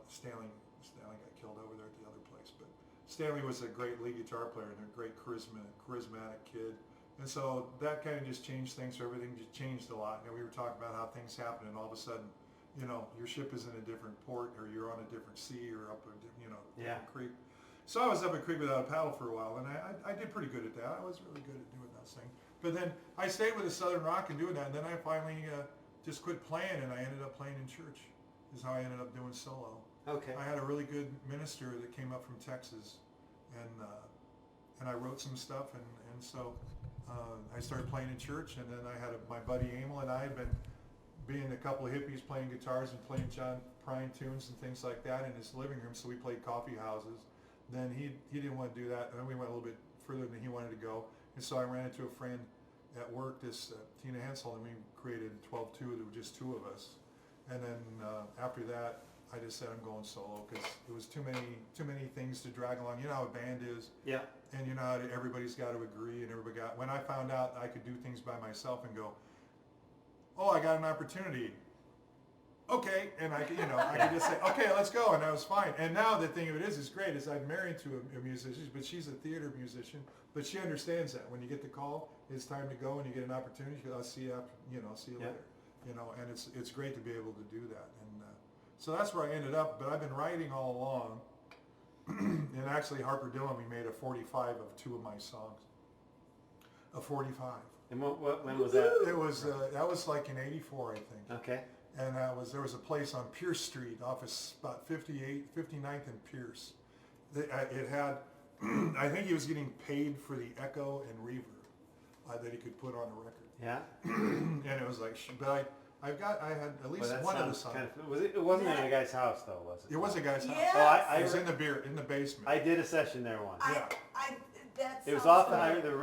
Stanley got killed over there at the other place, but Stanley was a great lead guitar player and a great charismatic kid, and so that kind of just changed things. So everything just changed a lot. We were talking about how things happen, and all of a sudden, your ship is in a different port, or you're on a different sea, or up a different creek. So I was up a creek without a paddle for a while, and I did pretty good at that. I was really good at doing those things. But then I stayed with the Southern Rock and doing that, and then I finally just quit playing, and I ended up playing in church. Is how I ended up doing solo. Okay. I had a really good minister that came up from Texas, and I wrote some stuff, and so I started playing in church, and then I had my buddy Emil and I had been being a couple of hippies playing guitars and playing John Prine tunes and things like that in his living room, so we played coffee houses. Then he didn't want to do that, and then we went a little bit further than he wanted to go, and so I ran into a friend at work, this Tina Hensel, and we created 12-2, there were just two of us. And then after that, I just said I'm going solo because it was too many things to drag along. You know how a band is. Yeah. And you know how everybody's got to agree, and everybody got. When I found out I could do things by myself and go, oh, I got an opportunity. Okay, and I could just say, okay, let's go, and that was fine. And now the thing of it is great, is I'm married to a musician, but she's a theater musician, but she understands that when you get the call, it's time to go, and you get an opportunity. I'll see you after, see you later. And it's great to be able to do that. And so that's where I ended up, but I've been writing all along. And actually, Harper Dillon, we made a 45 of two of my songs. A 45. And when was that? It was that was like in '84, I think. Okay. And there was a place on Pierce Street, off of about 59th and Pierce. It had, I think he was getting paid for the echo and reverb that he could put on a record. Yeah. And it was like, but I had at least one of the songs. It wasn't in a guy's house though, was it? It was a guy's house. Yes. Oh, It was in the basement. I did a session there once. That It was sounds off. familiar. The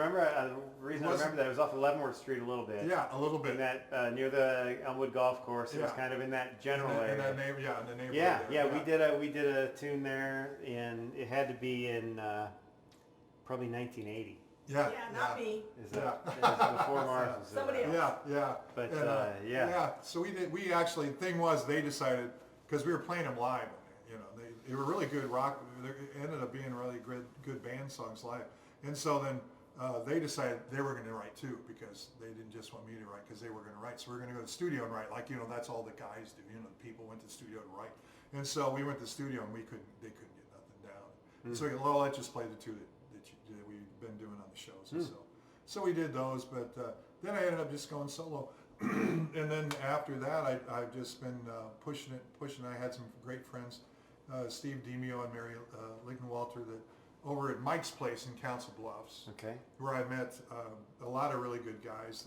reason I remember that it was off of Leavenworth Street a little bit. Yeah, a little bit. In that near the Elmwood Golf Course. It was kind of in that general area. In the neighborhood. Yeah. We did a tune there, and it had to be in probably 1980. Yeah, not me. Is that before Mars? Somebody else. Yeah. But yeah. So we did. We actually, thing was, they decided, because we were playing them live. They were really good rock. They ended up being really good band songs live. And so then they decided they were going to write too, because they didn't just want me to write, because they were going to write. So we were going to go to the studio and write, that's all the guys do. People went to the studio to write. And so we went to the studio, and they couldn't get nothing down. Mm-hmm. So let's just play the two that we've been doing on the shows. And so we did those, but then I ended up just going solo. And then after that, I've just been pushing. I had some great friends, Steve Demio and Mary Lichtenwalter, that over at Mike's place in Council Bluffs, where I met a lot of really good guys.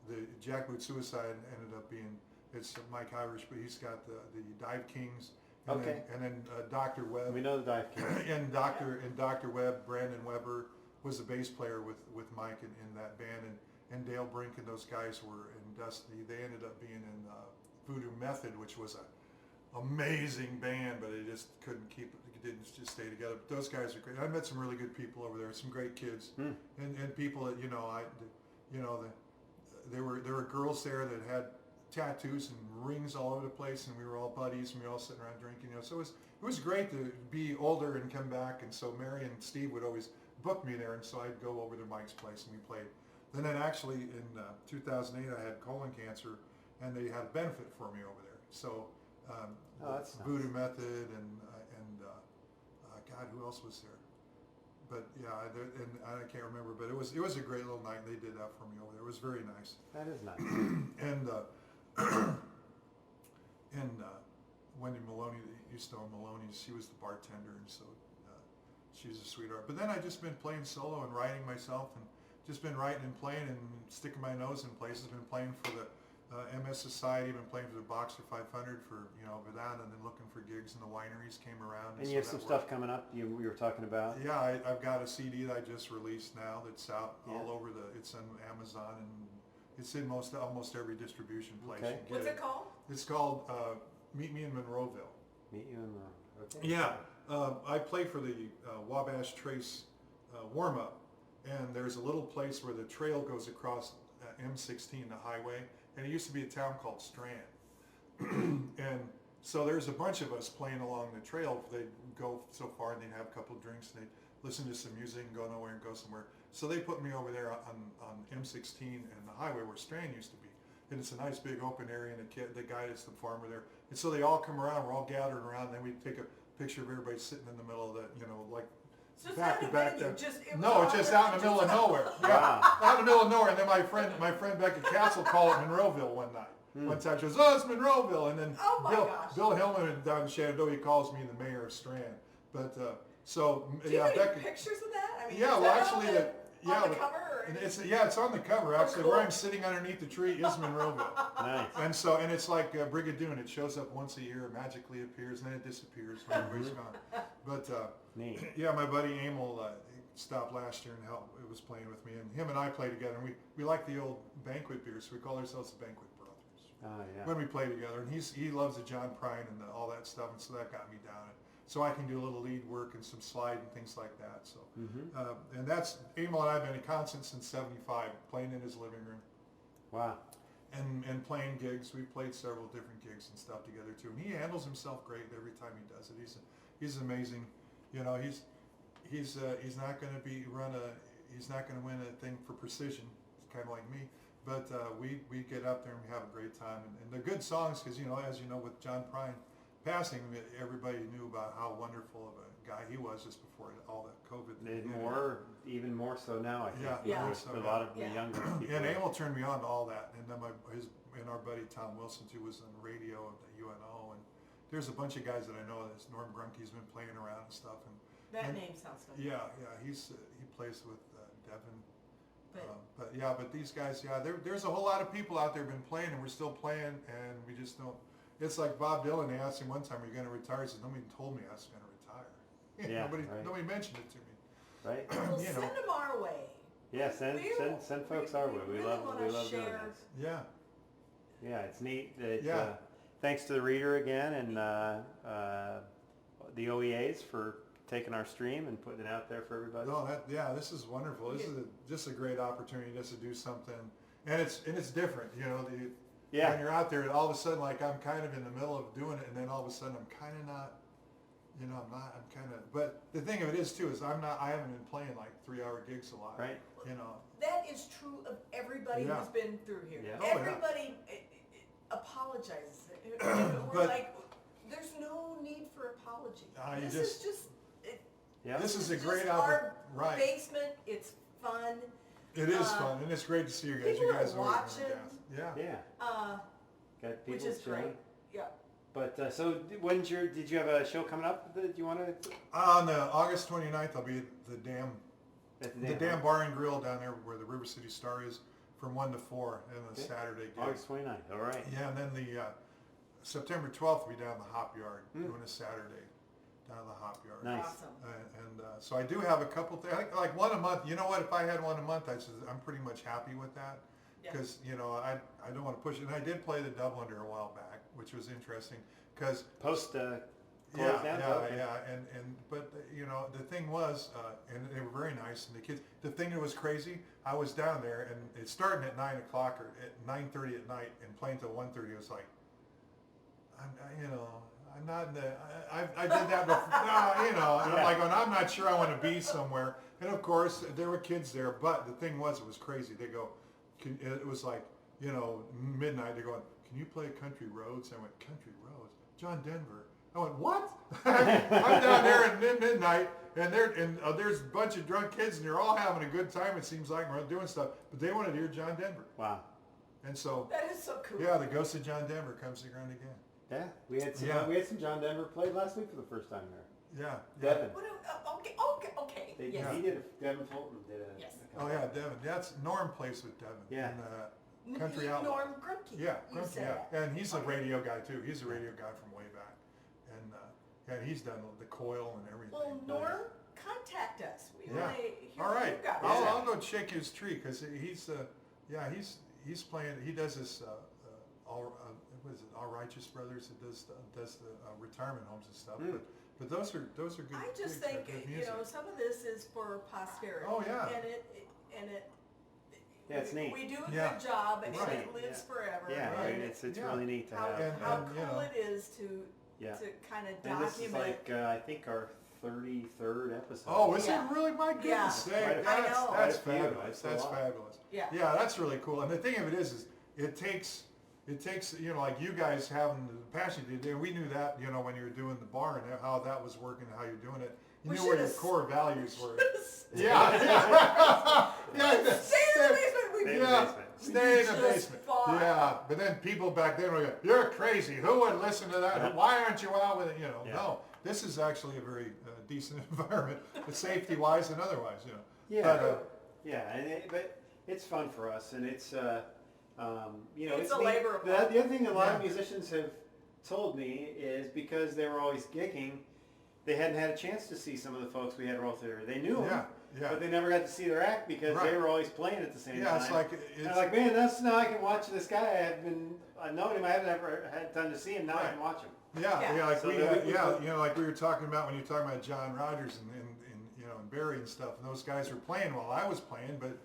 The Jackboot Suicide ended up being, it's Mike Irish, but he's got the Dive Kings, and then Dr. Webb. We know the Dive Kings. and Dr. Webb, Brandon Weber was the bass player with Mike in that band, and Dale Brink and those guys were in Destiny. They ended up being in Voodoo Method, which was a amazing band, but they just couldn't keep it. It didn't just stay together. But those guys are great. I met some really good people over there. Some great kids, and people that there were girls there that had tattoos and rings all over the place, and we were all buddies, and we were all sitting around drinking. So it was great to be older and come back. And so Mary and Steve would always book me there, and so I'd go over to Mike's place and we played. And then actually in 2008 I had colon cancer, and they had a benefit for me over there. So. That's Voodoo nice. Method and God, who else was there? But yeah, and I can't remember. But it was a great little night. They did that for me over there. It was very nice. That is nice. And Wendy Maloney that used to own Maloney's. She was the bartender, and so she's a sweetheart. But then I just been playing solo and writing myself, and just been writing and playing and sticking my nose in places. Been playing for the MS Society, been playing for the Boxer 500 for with that, and then looking for gigs, and the wineries came around. And you have some stuff coming up you were talking about? Yeah, I've got a CD that I just released now that's out all over it's on Amazon, and it's in almost every distribution place. Okay. What's it called? It's called Meet Me in Monroeville. Meet You in Monroe. Okay. Yeah, I play for the Wabash Trace warm-up, and there's a little place where the trail goes across M16, the highway, and it used to be a town called Strand. And so there's a bunch of us playing along the trail. They'd go so far and they'd have a couple of drinks and they'd listen to some music and go nowhere and go somewhere. So they put me over there on M16 and the highway where Strand used to be. And it's a nice big open area, and the guy that's the farmer there. And so they all come around, we're all gathered around, and then we take a picture of everybody sitting in the middle of the, like So it's back not to a back venue, there. it was No, it's just out in the middle of nowhere. Yeah, out in the middle of nowhere. And then my friend Becca Castle called it Monroeville one night. One time she goes, "Oh, it's Monroeville," and then Oh my gosh. Bill Hillman down in Shenandoah, he calls me the mayor of Strand. But so Do you yeah, have any Becca. pictures of that? I mean, Yeah, is well, that actually, on the cover? Or and it's on the cover actually. cool. Where I'm sitting underneath the tree is Monroeville. Nice. And it's like Brigadoon. It shows up once a year, magically appears, and then it disappears when everybody's gone. But Neat. yeah, my buddy Emil stopped last year and it was playing with me, and him and I play together. And we like the old banquet beers, so we call ourselves the Banquet Brothers. Oh, yeah. When we play together, and he loves the John Prine and all that stuff, and so that got me down. So I can do a little lead work and some slide and things like that. So, and that's Emil and I have been in concert since '75, playing in his living room. Wow. And playing gigs. We've played several different gigs and stuff together too. And he handles himself great every time he does it. He's amazing. He's not going to he's not going to win a thing for precision. It's kind of like me. But we get up there and we have a great time. And they're good songs because, as you know, with John Prine passing, everybody knew about how wonderful of a guy he was just before all that COVID thing. Even more so now, I think. Yeah. With a lot of the younger people. And Emil turned me on to all that. And then our buddy Tom Wilson, too, was on the radio at the UNO. And there's a bunch of guys that I know. There's Norm Grunke's been playing around and stuff. That name sounds familiar. Yeah, he plays with Devin. But these guys, there's a whole lot of people out there been playing, and we're still playing, and we just don't. It's like Bob Dylan. They asked him one time, "Are you going to retire?" He said, "Nobody told me I was going to retire." Yeah, Nobody mentioned it to me. Right. Well, send them our way. Yeah, send folks our way. We love doing this. Yeah. Yeah, it's neat that thanks to the reader again and the OEAs for taking our stream and putting it out there for everybody. No, this is wonderful. This is just a great opportunity just to do something, and it's different. When you're out there, all of a sudden, like I'm kind of in the middle of doing it, and then all of a sudden I'm kind of not. I'm kind of. But the thing of it is too is I haven't been playing like 3-hour gigs a lot. Right. That is true of everybody who's been through here. Yeah. Everybody apologizes. We're like, there's no need for apology. This is a great our right. basement. It's fun. It is fun, and it's great to see you guys. People You guys are watching. Yeah. Got people Which is cheering. great. Yeah. But so did you have a show coming up that you want to? On August 29th, I'll be at the Dam Bar and Grill down there where the River City Star is from 1 to 4 and the Saturday gig. August 29th. All right. Yeah, and then the September 12th, we'll be down at the Hop Yard doing a Saturday down at the Hop Yard. Nice. Awesome. So I do have a couple things, like one a month. You know what? If I had one a month, I'm pretty much happy with that. Because I don't want to push it. And I did play the Dubliner a while back, which was interesting. Because post down. But the thing was, and they were very nice, and the kids. The thing that was crazy, I was down there, and it's starting at 9 o'clock or at 9:30 at night, and playing till 1:30. It was like, I'm not in the. I did that before, and I'm like, I'm not sure I want to be somewhere. And of course, there were kids there, but the thing was, it was crazy. They go. It was like, midnight. They're going, "Can you play Country Roads?" I went, "Country Roads? John Denver." I went, "What?" I'm down there at midnight, and there's a bunch of drunk kids, and they're all having a good time. It seems like we're doing stuff, but they wanted to hear John Denver. Wow. And so that is so cool. Yeah, the ghost of John Denver comes around again. Yeah, we had some John Denver played last week for the first time there. Yeah. Devin. Okay. He did Devin Fulton did a. Yes. Oh yeah, Devin. That's Norm plays with Devin. Yeah. In, Country Outlaw. Norm Grumke. Yeah, You Grumke, said yeah. that. And he's a radio guy too. He's a radio guy from way back. And he's done the coil and everything. Well, Norm, contact us. We Yeah. want to hear All right. what you got. I'll go shake his tree because he's playing. He does this what is it? All Righteous Brothers. It does the retirement homes and stuff. But those are good. I just think some of this is for posterity. Oh yeah. And it. Yeah, it's neat. We do a good job, and it lives forever. Yeah, right. And It's really neat to have. How cool it is to kind of document. And this is like I think our 33rd episode. Oh, is it really? My goodness. Yeah. That's fabulous. That's fabulous. Yeah. Yeah, that's really cool. And the thing of it is it takes like you guys having the passion you did. We knew that when you were doing the bar and how that was working, how you're doing it. You knew where your core values were. Yeah. Stay in the basement. Stay in the basement. Yeah, but then people back then were like, "You're crazy. Who would listen to that? Why aren't you out with it?" No. This is actually a very decent environment, safety-wise and otherwise. Yeah. But it's fun for us, and it's it's a labor of love. The other thing a lot of musicians have told me is because they were always gigging, they hadn't had a chance to see some of the folks we had roll through. They knew them, but they never got to see their act because they were always playing at the same time. It's like and I'm like, man, now I can watch this guy. I've known him. I haven't ever had time to see him. Now I can watch him. Like we were talking about when you're talking about John Rogers and Barry and stuff, and those guys were playing while I was playing, but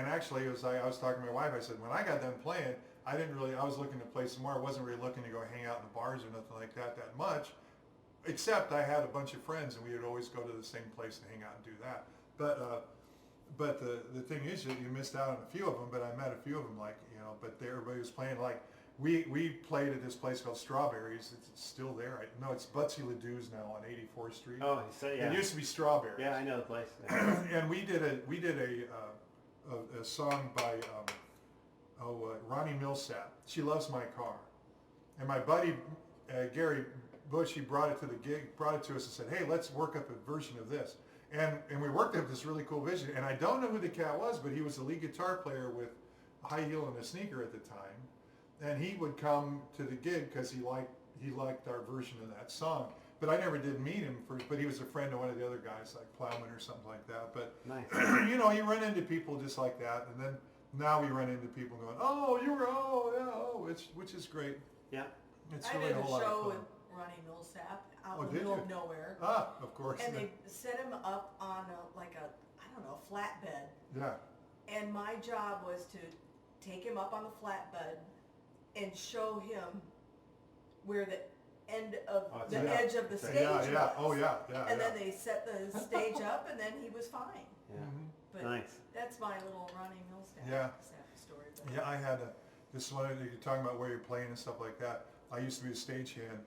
actually it was I was talking to my wife. I said when I got done playing, I was looking to play some more. I wasn't really looking to go hang out in the bars or nothing like that much. Except I had a bunch of friends, and we would always go to the same place to hang out and do that. But the thing is that you missed out on a few of them. But I met a few of them, but everybody was playing. Like we played at this place called Strawberries. It's still there. It's Butsy Ledoux's now on 84th Street. Oh, so yeah. It used to be Strawberries. Yeah, I know the place. And we did a song by Ronnie Millsap. She Loves My Car, and my buddy Gary Bush, he brought it to us and said, hey, let's work up a version of this. And we worked up this really cool vision. And I don't know who the cat was, but he was a lead guitar player with a high heel and a sneaker at the time. And he would come to the gig because he liked our version of that song. But I never did meet him, but he was a friend of one of the other guys, like Plowman or something like that. But, nice. You run into people just like that. And then now we run into people going, which is great. Yeah. It's I really did a a whole show lot with of fun. Ronnie Millsap out Oh, in the did middle you? of nowhere. Of course. And they set him up on a flatbed. Yeah. And my job was to take him up on the flatbed and show him where the end of edge of the stage was. Yeah. And then they set the stage up, and then he was fine. Yeah. Mm-hmm. But nice. that's my little Ronnie Millsap story. But Yeah, I had this one. You're talking about where you're playing and stuff like that. I used to be a stagehand.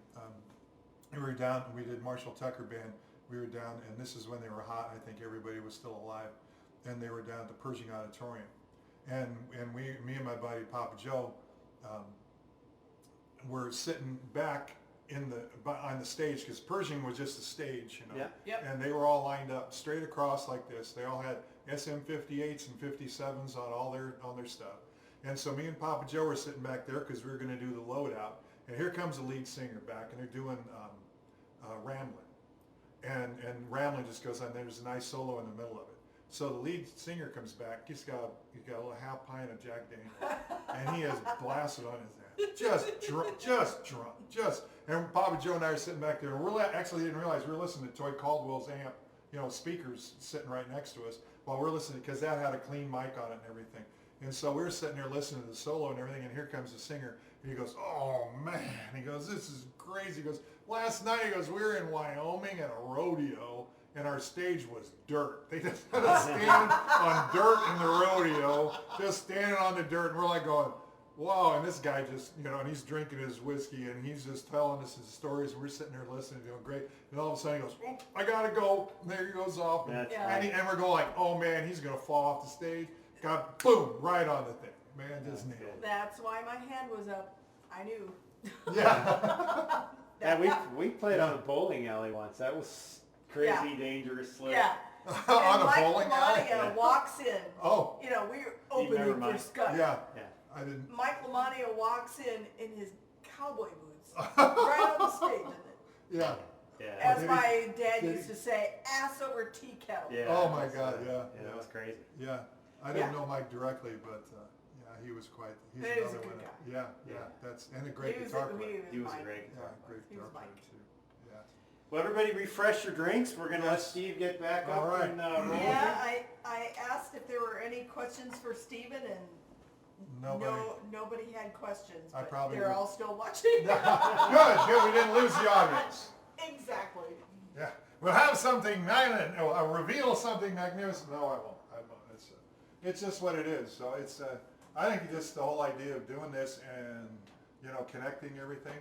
We were down. We did Marshall Tucker Band. We were down, and this is when they were hot. I think everybody was still alive, and they were down at the Pershing Auditorium, and me and my buddy Papa Joe, were sitting back on the stage because Pershing was just a stage, and they were all lined up straight across like this. They all had SM58s and 57s on all their stuff, and so me and Papa Joe were sitting back there because we were going to do the loadout. And here comes the lead singer back, and they're doing Ramblin'. And Ramblin' just goes on. There's a nice solo in the middle of it. So the lead singer comes back. He's got a little half pint of Jack Daniels, and he has blasted on his ass. Just drunk. And Papa Joe and I are sitting back there, and we actually didn't realize we were listening to Toy Caldwell's amp, speakers sitting right next to us while we're listening, because that had a clean mic on it and everything. And so we were sitting there listening to the solo and everything, and here comes the singer. And he goes, oh, man. He goes, this is crazy. He goes, last night, we were in Wyoming at a rodeo, and our stage was dirt. They just had us stand on dirt in the rodeo, just standing on the dirt. And we're like going, wow. And this guy just, and he's drinking his whiskey, and he's just telling us his stories. And we're sitting there listening, doing great. And all of a sudden, he goes, oh, I got to go. And there he goes off. And we're going like, oh, man, he's going to fall off the stage. Got boom right on the thing. Man, just nailed it. That's why my hand was up. I knew. Yeah. Yeah, we played on a bowling alley once. That was crazy, dangerous slip. Yeah. On And a Mike bowling alley? Lamania walks in. Oh. You know, we were Never opening for mind. Scott. Yeah. Yeah. I didn't. Mike Lamania walks in his cowboy boots, right on the stage. Yeah. Yeah. As Did he- my dad did used to say, ass over tea kettle. Yeah. Oh my it was, God, yeah. Yeah, that was crazy. Yeah. I didn't Yeah. know Mike directly, but yeah, he was quite. He's He was a another good one. guy. Yeah. Yeah. That's and a great He was guitar a- player. He was a Mike. great Yeah, guitar player. great He guitar was player Mike. too. Yeah. Well, everybody refresh your drinks. We're going to let Yes. Steve get back All up right. and roll here. Yeah, I asked if there were any questions for Steven, and Nobody. nobody had questions, I but probably they're would- all still watching. Good. We didn't lose the audience. Exactly. Yeah. We'll have something. I'll reveal something magnificent. No, I won't. It's just what it is. So it's. I think just the whole idea of doing this and connecting everything.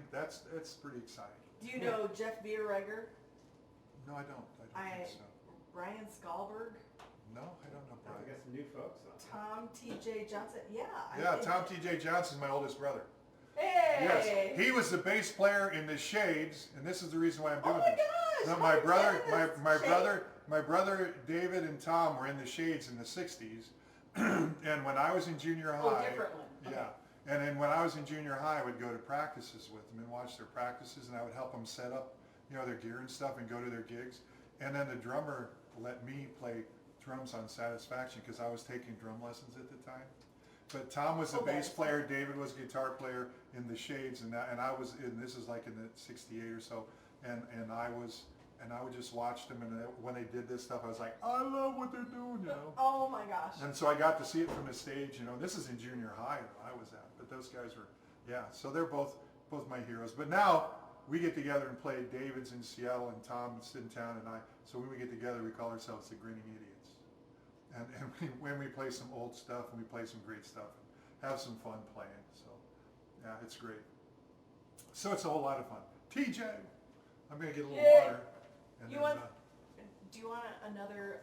It's pretty exciting. Do you know Jeff Bierreger? No, I don't. I don't think so. Brian Skalberg? No, I don't know Oh, we Brian. got some new folks on. Tom T.J. Johnson? Yeah. Yeah, Tom T.J. Johnson's my oldest brother. Hey! Yes, he was the bass player in the Shades, and this is the reason why I'm doing Oh my this. gosh! No, my I'm brother, jealous. my brother David and Tom were in the Shades in the '60s, and when I was in junior high, Oh, different one. yeah, and then when I was in junior high, I would go to practices with them and watch their practices, and I would help them set up, their gear and stuff, and go to their gigs, and then the drummer let me play drums on Satisfaction because I was taking drum lessons at the time. But Tom was the bass player, David was a guitar player in the Shades, and I was in. This is like in the '68 or so, and I would just watch them, and when they did this stuff, I was like, I love what they're doing, Oh my gosh. And so I got to see it from the stage, This is in junior high that I was at, but those guys were, so they're both my heroes. But now we get together and play. David's in Seattle, and Tom's in town, and so when we get together, we call ourselves the Grinning Idiots. And when we play some old stuff and we play some great stuff and have some fun playing. So, yeah, it's great. So it's a whole lot of fun. TJ, I'm going to get a little water. And Do you want another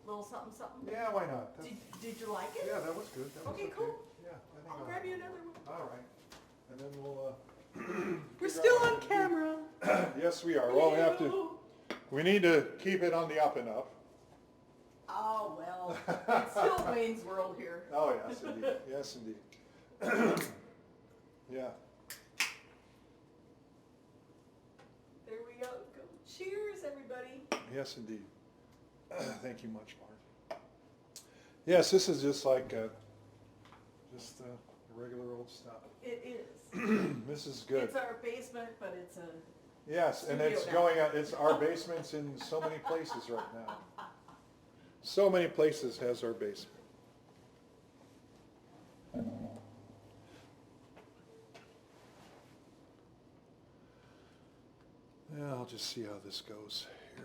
little something something? Yeah, why not? Did you like it? Yeah, that was good. That was Okay, cool. Yeah, I think I'll grab you another one. All right. And then we'll... We're still on camera. Yes, we are. Well, we need to keep it on the up and up. Oh, well, it's still Wayne's World here. Oh, yes, indeed. Yes, indeed. Yeah. There we go. Cheers, everybody. Yes, indeed. Thank you much, Mark. Yes, this is just like just regular old stuff. It is. This is good. It's our basement, but it's a... Yes, and it's studio going out. It's our basements in so many places right now. So many places has our basement. Yeah, I'll just see how this goes here.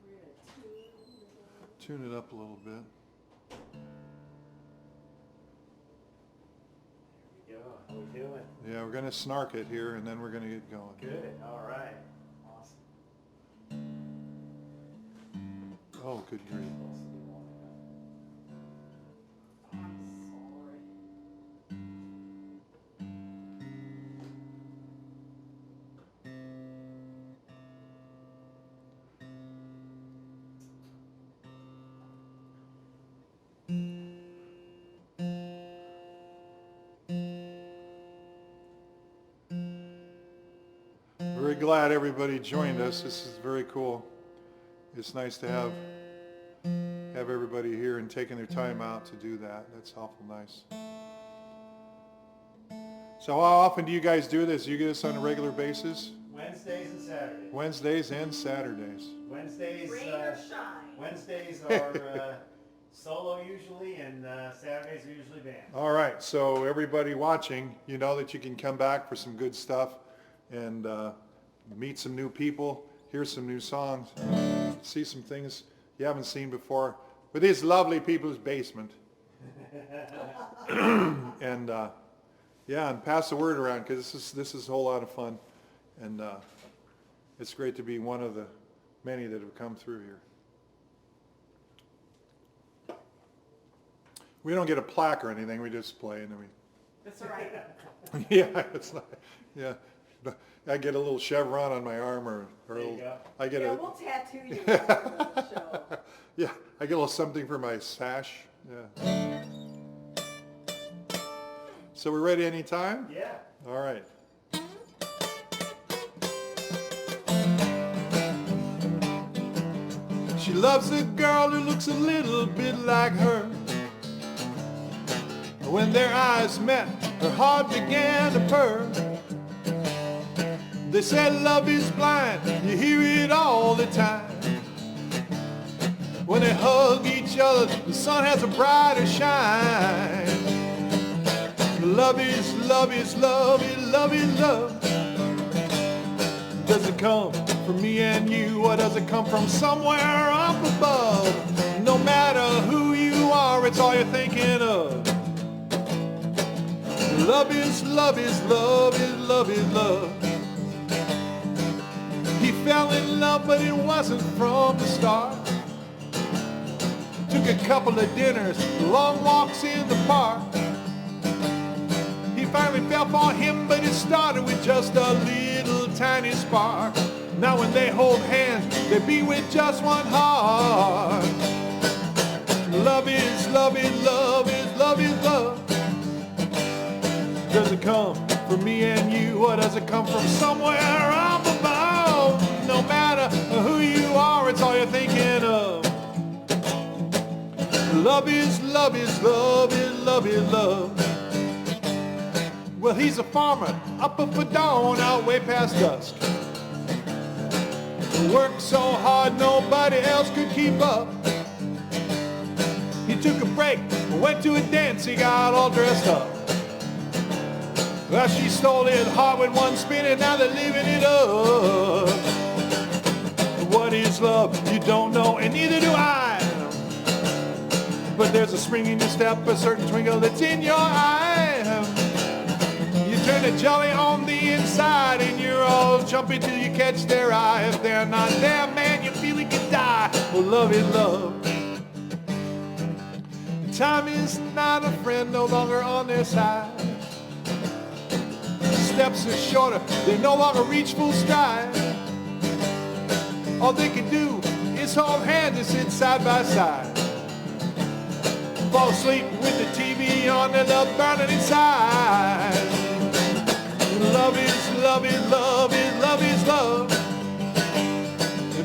We're gonna Tune it up a little bit. There we go. How we doing? Yeah, we're going to snark it here, and then we're going to get going. Good. All right. Awesome. Oh, good grief. I'm sorry. Very glad everybody joined us. This is very cool. It's nice to have everybody here and taking their time out to do that. That's awful nice. So how often do you guys do this? You do this on a regular basis? Wednesdays and Saturdays. Wednesdays and Saturdays. Wednesdays. Rain or shine. Wednesdays are solo usually, and Saturdays are usually band. All right, so everybody watching, you know that you can come back for some good stuff and meet some new people, hear some new songs, see some things you haven't seen before with these lovely people's basement. And yeah, and pass the word around because this is a whole lot of fun, and it's great to be one of the many that have come through here. We don't get a plaque or anything. We just play and then we. That's all right. Yeah, it's not, yeah. I get a little chevron on my arm or I get Yeah, we'll tattoo you after the show. yeah, I get a little something for my sash. Yeah. So we're ready anytime? Yeah. All right. She loves a girl who looks a little bit like her. When their eyes met, her heart began to purr. They said love is blind, you hear it all the time. When they hug each other, the sun has a brighter shine. Love is, love is, love is, love is, love. Does it come from me and you, or does it come from somewhere up above? No matter who you are, it's all you're thinking of. Love is, love is, love is, love is, love. He fell in love, but it wasn't from the start. Took a couple of dinners, long walks in the park. He finally fell for him, but it started with just a little tiny spark. Now when they hold hands, they beat with just one heart. Love is, love is, love is, love is, love. Does it come from me and you, or does it come from somewhere up above? No matter who you are, it's all you're thinking of. Love is, love is, love is, love is, love. Well, he's a farmer, up for dawn, out way past dusk. Worked so hard, nobody else could keep up. He took a break, went to a dance, he got all dressed up. Well, she stole his heart with one spin, and now they're living it up. What is love? You don't know, and neither do I. But there's a spring in your step, a certain twinkle that's in your eye. You turn a jelly on the inside, and you're all jumpy till you catch their eye. If they're not there, man, you feel you could die. Well, love is love. Time is not a friend, no longer on their side. Steps are shorter, they no longer reach full stride. All they can do is hold hands and sit side by side. Fall asleep with the TV on and love burning inside. Love is, love is, love is, love is, love.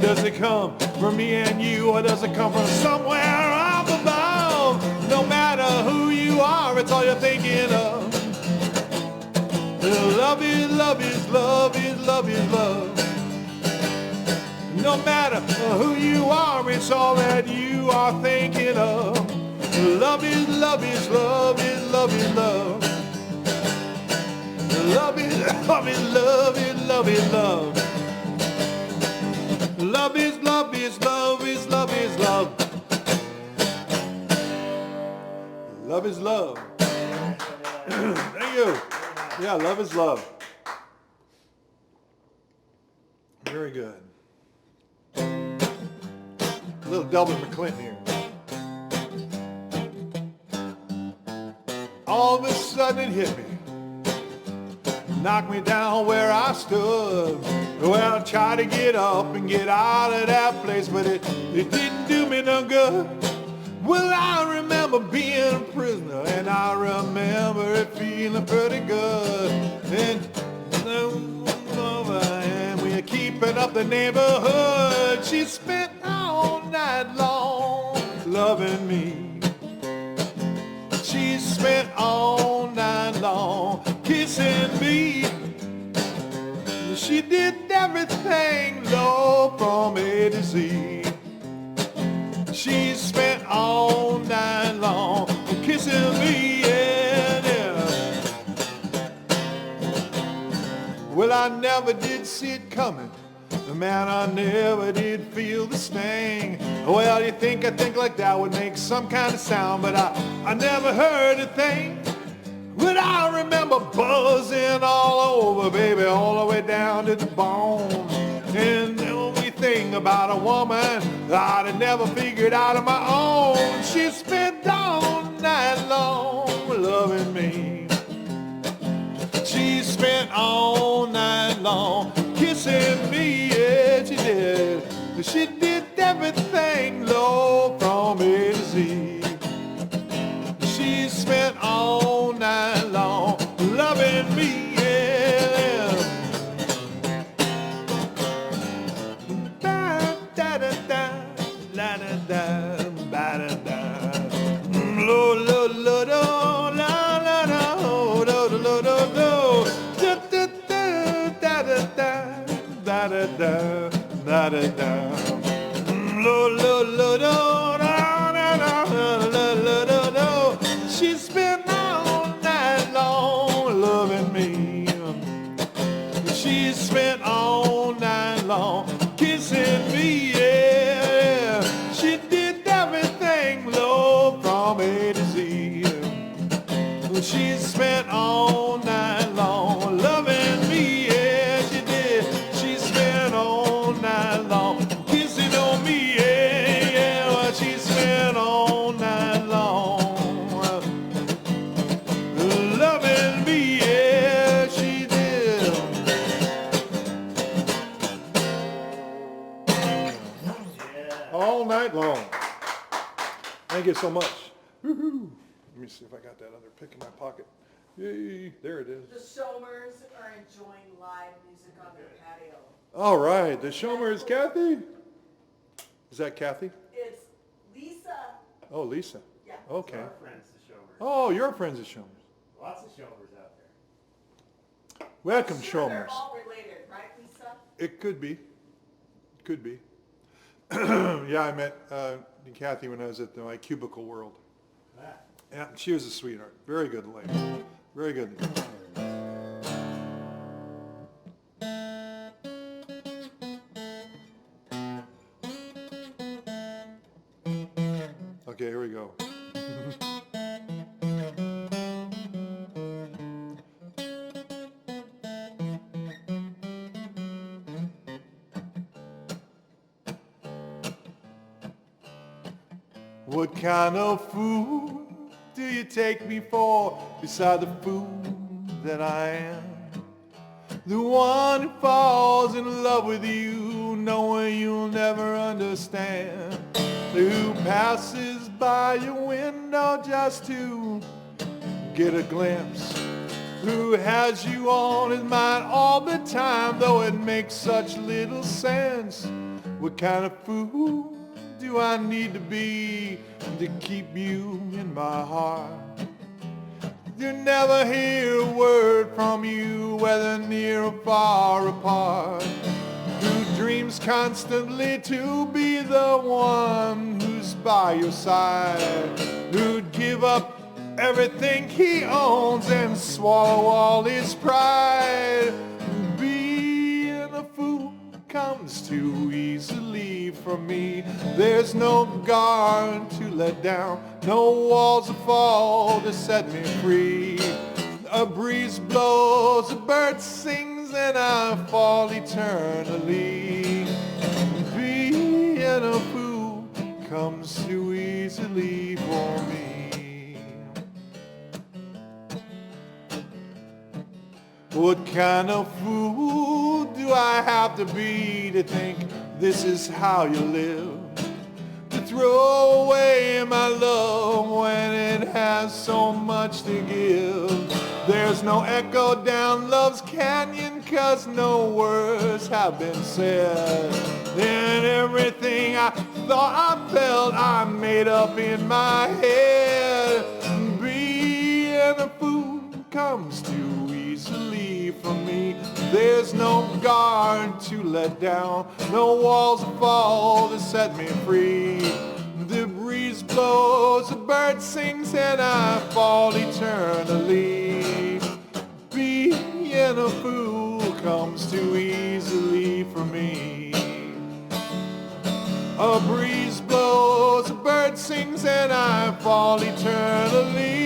Does it come from me and you, or does it come from somewhere up above? No matter who you are, it's all you're thinking of. Love is, love is, love is, love is, love. No matter who you are, it's all that you are thinking of. Love is, love is, love is, love is, love. Love is, love is, love is, love is, love. Love is, love is, love is, love is, love. Love is love. Thank you. Yeah, love is love. Very good. A little Delvin McClinton here. All of a sudden it hit me. Knocked me down where I stood. Well, I tried to get up and get out of that place, but it didn't do me no good. Well, I remember being a prisoner, and I remember it feeling pretty good. And we're keeping up the neighborhood. She spent all night long loving me. She spent all night long kissing me. She did everything, Lord, from A to Z. She spent all night long kissing me, yeah. Well, I never did see it coming. Man, I never did feel the sting. Well, you think I think like that would make some kind of sound, but I never heard a thing. But I remember buzzing all over, baby, all the way down to the bone. And the only thing about a woman I'd have never figured out on my own. She spent all night long loving me. She did everything, Lord, from A to Z. She spent all night long loving me, yeah. Da da da da, la da da, ba da da. Lo lo lo do, la la la, do do do do do, da da da da da da da da da da. Lo lo lo do, la la la la la la la. She spent all night long loving me. She spent all night long kissing me, yeah. She did everything, Lord, from A to Z. She spent all night long loving me, yeah, she did. She spent all night long kissing on me, yeah, yeah. Well, she spent all night long loving me, yeah, she did. All night long. Thank you so much. Woo-hoo. Let me see if I got that other pick in my pocket. Yay, there it is. The Shomers are enjoying live music on their patio. All right, the Shomer is Kathy? Is that Kathy? It's Lisa. Oh, Lisa. Yeah. Okay. Our friends, the Shomers. Oh, your friends are Shomers. Lots of Shomers out there. Welcome, Sure, they're Shomers. all related, right, Lisa? It could be. Could be. Yeah, I met Kathy when I was at my cubicle world. Ah. Yeah, she was a sweetheart. Very good lady. Very good. Okay, here we go. What kind of food do you take me for beside the food that I am? The one who falls in love with you, knowing you'll never understand. Who passes by your window just to get a glimpse. Who has you on his mind all the time, though it makes such little sense. What kind of food do I need to be to keep you in my heart? You never hear a word from you, whether near or far apart. Who dreams constantly to be the one who's by your side. Who'd give up everything he owns and swallow all his pride. Being a fool comes too easily for me. There's no guard to let down, no walls to fall to set me free. A breeze blows, a bird sings, and I fall eternally. Being a fool comes too easily for me. What kind of fool do I have to be to think this is how you live? To throw away my love when it has so much to give. There's no echo down love's canyon, 'cause no words have been said. And everything I thought I felt, I made up in my head. Being a fool comes too easily for me. There's no guard to let down, no walls to fall to set me free. The breeze blows, the bird sings, and I fall eternally. Being a fool comes too easily for me. A breeze blows, a bird sings, and I fall eternally.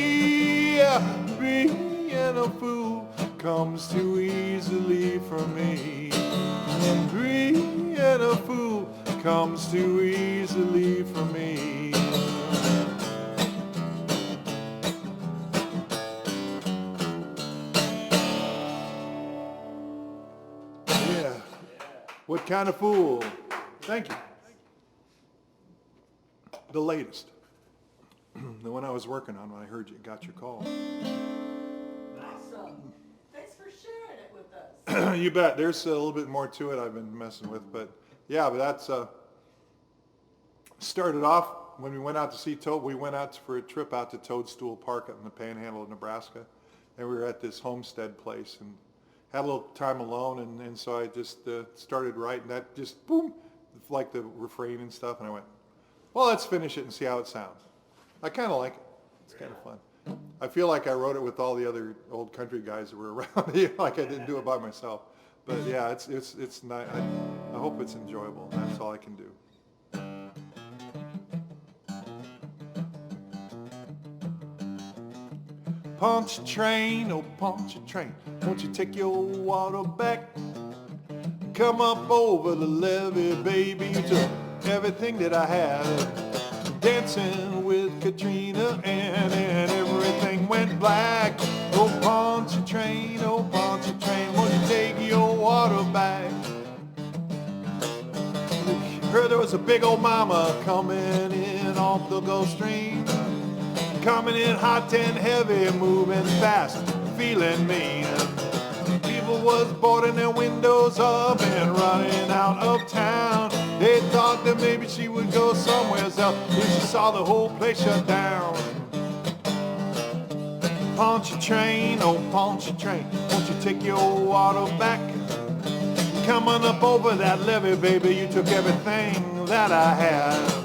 Being a fool comes too easily for me. Being a fool comes too easily for me. Yeah. What kind of fool? Thank you. the latest, the one I was working on when I heard you got your call. Awesome. Thanks for sharing it with us. You bet. There's a little bit more to it I've been messing with, but yeah, but that's started off when we went out to see Toad. We went out for a trip out to Toadstool Park up in the Panhandle of Nebraska, and we were at this homestead place and had a little time alone, and so I just started writing that, just boom, like the refrain and stuff, and I went, well, let's finish it and see how it sounds. I kind of like it. It's kind of fun. I feel like I wrote it with all the other old country guys that were around, like I didn't do it by myself. But yeah, it's not. I hope it's enjoyable. That's all I can do. Punch a train, oh punch a train, won't you take your water back? Come up over the levee, baby, you took everything that I had. Dancing with Katrina and everything went black. Oh punch a train, won't you take your water back? Heard there was a big old mama coming in off the Gulf Stream. Coming in hot and heavy, moving fast, feeling mean. People was boarding their windows up and running out of town. They thought that maybe she would go somewhere else if she saw the whole place shut down. Punch a train, oh punch a train, won't you take your water back? Coming up over that levee, baby, you took everything that I had.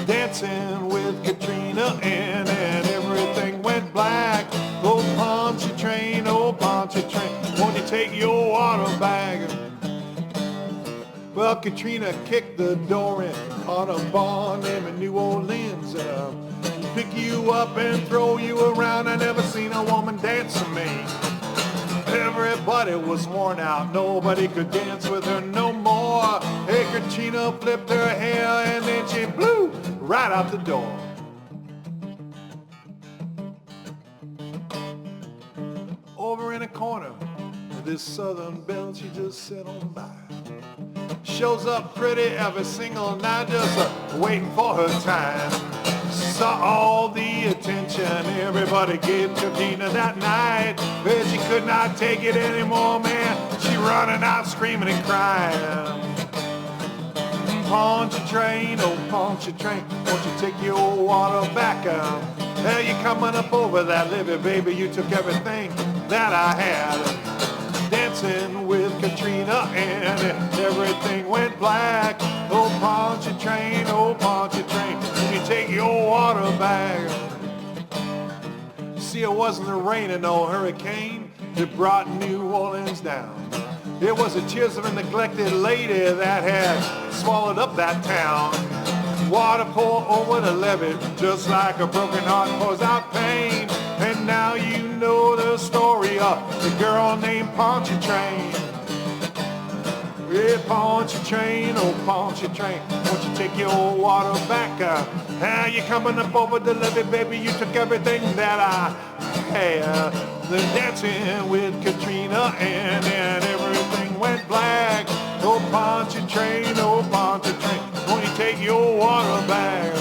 Dancing with Katrina and everything went black. Oh punch a train, won't you take your water bag? Well, Katrina kicked the door in on a bar named New Orleans. Pick you up and throw you around. I never seen a woman dance to me. Everybody was worn out, nobody could dance with her no more. Hey, Katrina flipped her hair and then she blew right out the door. Over in a corner, this southern belle, she just sat on by. Shows up pretty every single night, just waiting for her time. Saw all the attention everybody gave Katrina that night. But she could not take it anymore, man. She running out screaming and crying. Punch a train, oh punch a train, won't you take your water back? Now you're coming up over that levee, baby, you took everything that I had. Dancing with Katrina and everything went black. Oh punch a train, won't you take your water back? See, it wasn't the rain and no hurricane that brought New Orleans down. It was the tears of a neglected lady that had swallowed up that town. Water pour over the levee, just like a broken heart pours out pain. And now you know the story of the girl named Pontchartrain. Yeah, Pontchartrain, oh Pontchartrain, won't you take your water back? Now you're coming up over the levee, baby, you took everything that I had. The dancing with Katrina and everything went black. Oh Pontchartrain, won't you take your water back?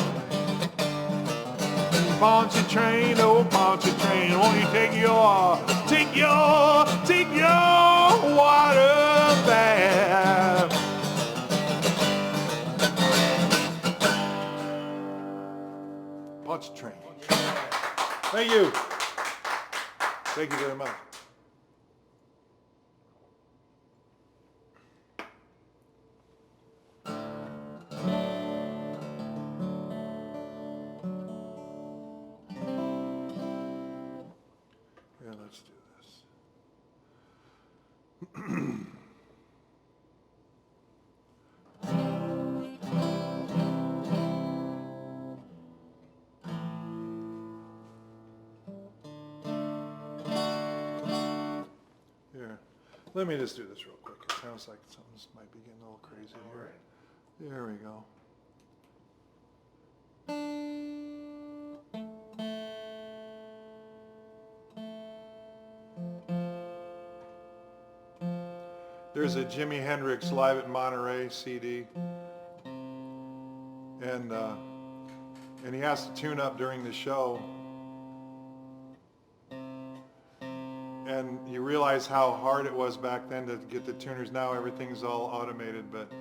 Pontchartrain, oh Pontchartrain, won't you take your water back? Pontchartrain. Thank you. Thank you very much. Yeah, let's do this. Here, let me just do this real quick. It sounds like something might be getting a little crazy here. There we go. There's a Jimi Hendrix Live at Monterey CD, and and he has to tune up during the show. And you realize how hard it was back then to get the tuners. Now everything's all automated, but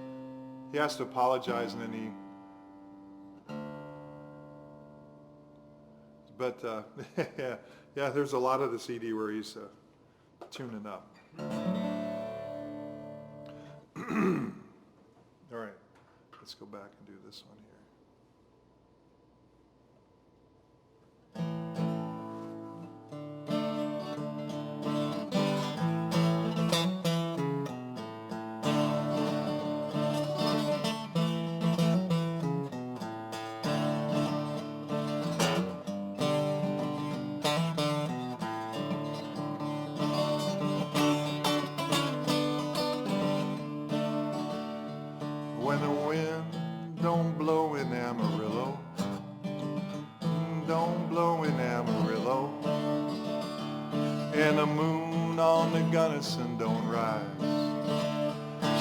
he has to apologize, and then he... But yeah, there's a lot of the CD where he's tuning up. All right, let's go back and do this one here. When the wind don't blow in Amarillo, don't blow in Amarillo, and the moon on the Gunnison don't rise,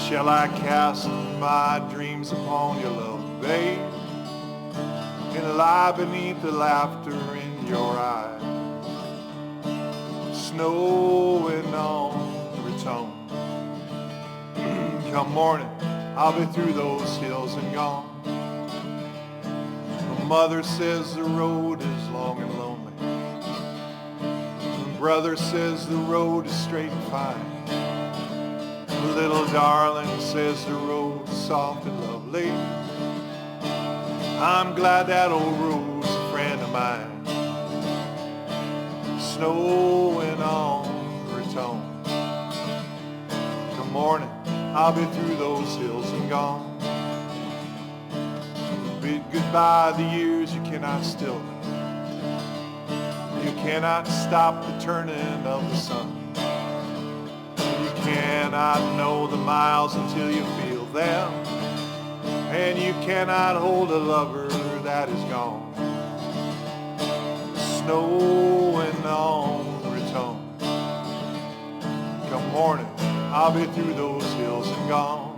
shall I cast my dreams upon your love, babe, and lie beneath the laughter in your eyes, snowing on Raton. Come morning, I'll be through those hills and gone. My mother says the road is long and lonely. My brother says the road is straight and fine. My little darling says the road is soft and lovely. I'm glad that old road's a friend of mine. Snowing on Raton. Come morning, I'll be through those hills and gone. Bid goodbye the years you cannot still. You cannot stop the turning of the sun. You cannot know the miles until you feel them. And you cannot hold a lover that is gone. Snowing on Raton. Come morning, I'll be through those hills and gone.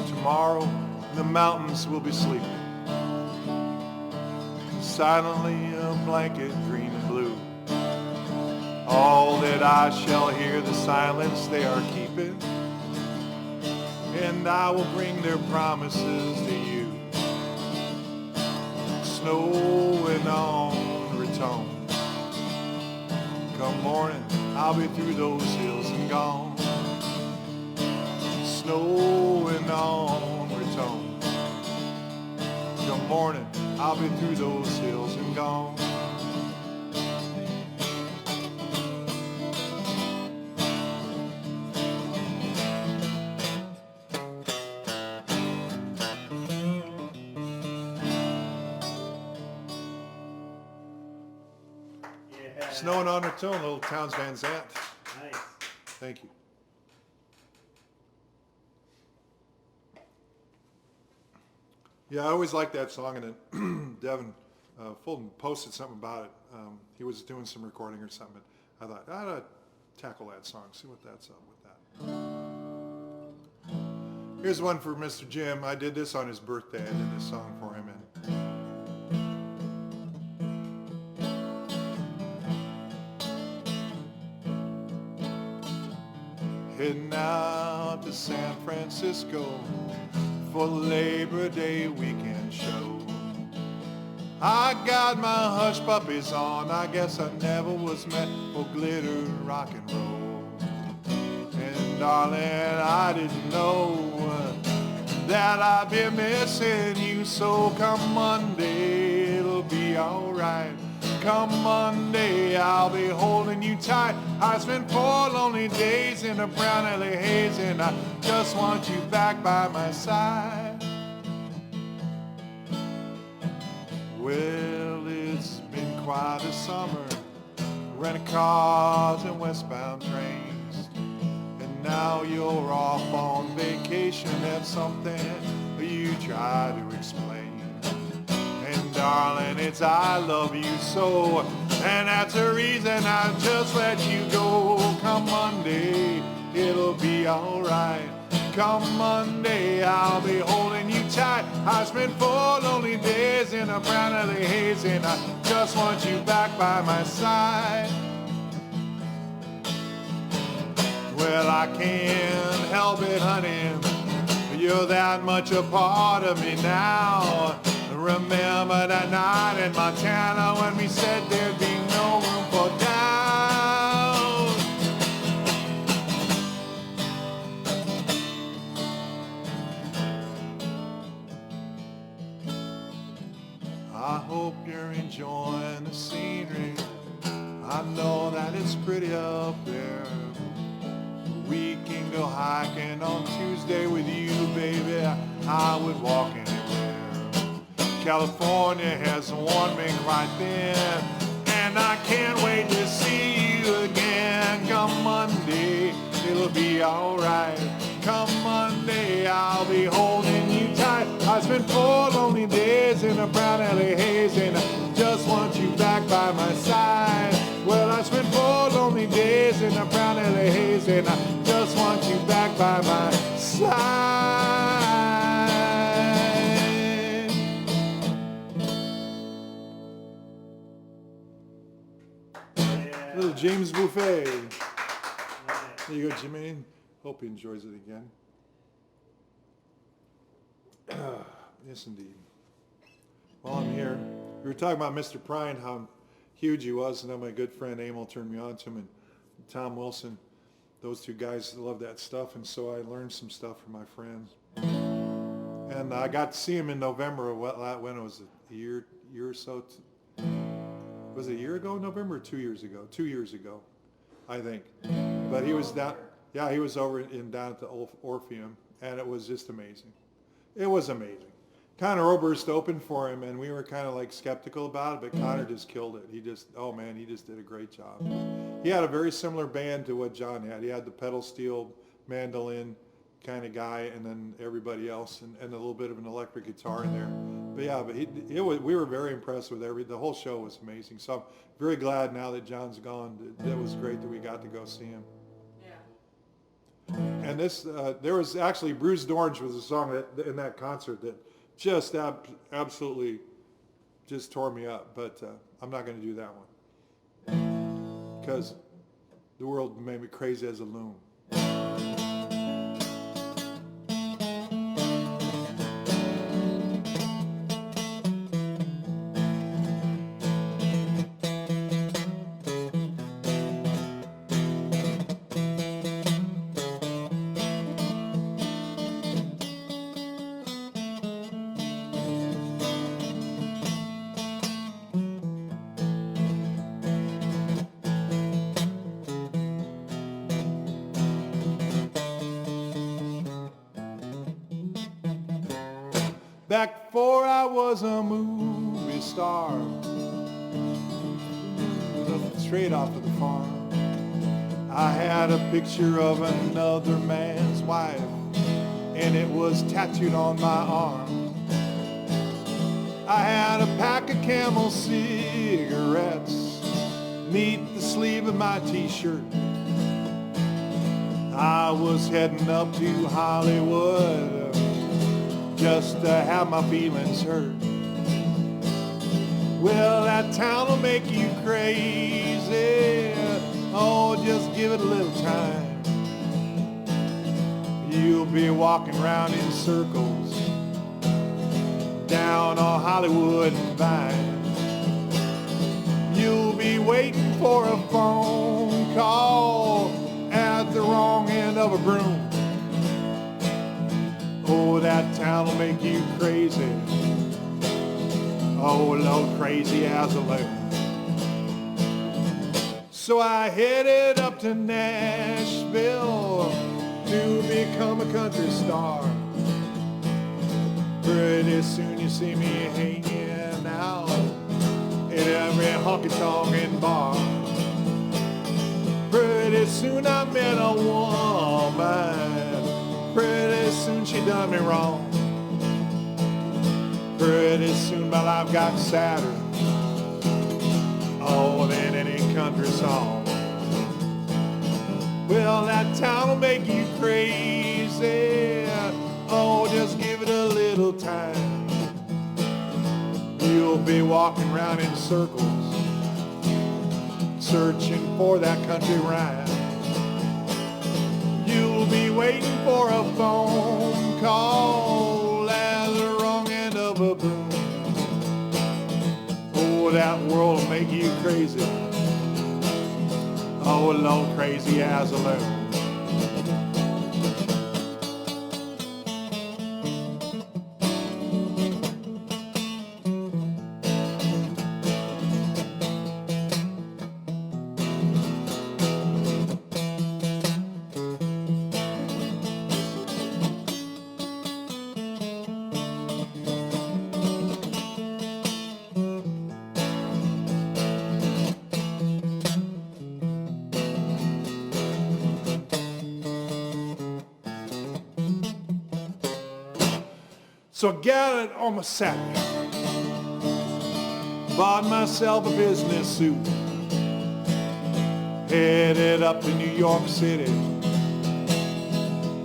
Tomorrow, the mountains will be sleeping. Silently a blanket green and blue. All that I shall hear the silence they are keeping, and I will bring their promises to you. Snowing on Raton. Come morning, I'll be through those hills and gone. Snowing on Raton. Come morning, I'll be through those hills and gone. Yeah. Snowing on Raton, Little Towns Van Zandt. Nice. Thank you. Yeah, I always liked that song, and then Devin Fulton posted something about it. He was doing some recording or something. I thought, I ought to tackle that song, see what that's up with that. Here's one for Mr. Jim. I did this on his birthday. I did this song for him. Heading out to San Francisco for the Labor Day weekend show. I got my hush puppies on. I guess I never was meant for glitter rock and roll. And darling, I didn't know that I'd be missing you. So come Monday, it'll be alright. Come Monday, I'll be holding you tight. I spent 4 lonely days in a brown alley haze, and I just want you back by my side. Well, it's been quite a summer, renting cars and westbound trains, and now you're off on vacation. That's something you try to explain. And darling, it's I love you so, and that's the reason I just let you go. Come Monday, it'll be alright. Come Monday, I'll be holding you tight. I spent 4 lonely days in a brown alley haze, and I just want you back by my side. Well, I can't help it, honey, you're that much a part of me now. Remember that night in Montana when we said there'd be no room for doubt. I hope you're enjoying the scenery. I know that it's pretty up there. We can go hiking on Tuesday with you, baby. I would walk anywhere. California has warmed me quite thin, and I can't wait to see you again. Come Monday, it'll be alright. Come Monday, I'll be holding you tight. I spent 4 lonely days in a brown alley haze, and I just want you back by my side. Well, I spent 4 lonely days in a brown alley haze, and I just want you back by my side. Yeah. Little James Buffet. Nice. There you go, Jimmy. Hope he enjoys it again. Yes, indeed. While I'm here, we were talking about Mr. Prine, how huge he was, and then my good friend Emil turned me on to him, and Tom Wilson. Those 2 guys love that stuff, and so I learned some stuff from my friends. And I got to see him in November, when it was a year or so. Was it a year ago, November, or 2 years ago? 2 years ago, I think. But he was down. Yeah, he was over down at the Orpheum, and it was just amazing. It was amazing. Connor Oberst opened for him, and we were kind of like skeptical about it, but Connor just killed it. He just did a great job. He had a very similar band to what John had. He had the pedal steel mandolin kind of guy, and then everybody else, and a little bit of an electric guitar in there. But yeah, we were very impressed with the whole show was amazing. So I'm very glad now that John's gone. It was great that we got to go see him. And this, there was actually Bruised Orange was a song in that concert that just absolutely just tore me up. But I'm not going to do that one because the world made me crazy as a loon. Back before I was a movie star, straight off of the farm, I had a picture of another man's wife, and it was tattooed on my arm. I had a pack of Camel cigarettes neath the sleeve of my t-shirt. I was heading up to Hollywood just to have my feelings hurt. Well, that town will make you crazy. Oh, just give it a little time. You'll be walking around in circles down on Hollywood and Vine. You'll be waiting for a phone call at the wrong end of a broom. Oh, that town will make you crazy. Oh, a little crazy as a loon. So I headed up to Nashville to become a country star. Pretty soon you see me hanging out in every honky-tonkin' bar. Pretty soon I met a woman. Pretty soon she done me wrong. Pretty soon my life got sadder, oh, than any country song. Well, that town will make you crazy, oh, just give it a little time. You'll be walking around in circles, searching for that country rhyme. You'll be waiting for a phone call at the wrong end of a boom. Oh, that world will make you crazy, oh, a little crazy as a loon. So I got it on my sack, bought myself a business suit, headed up to New York City,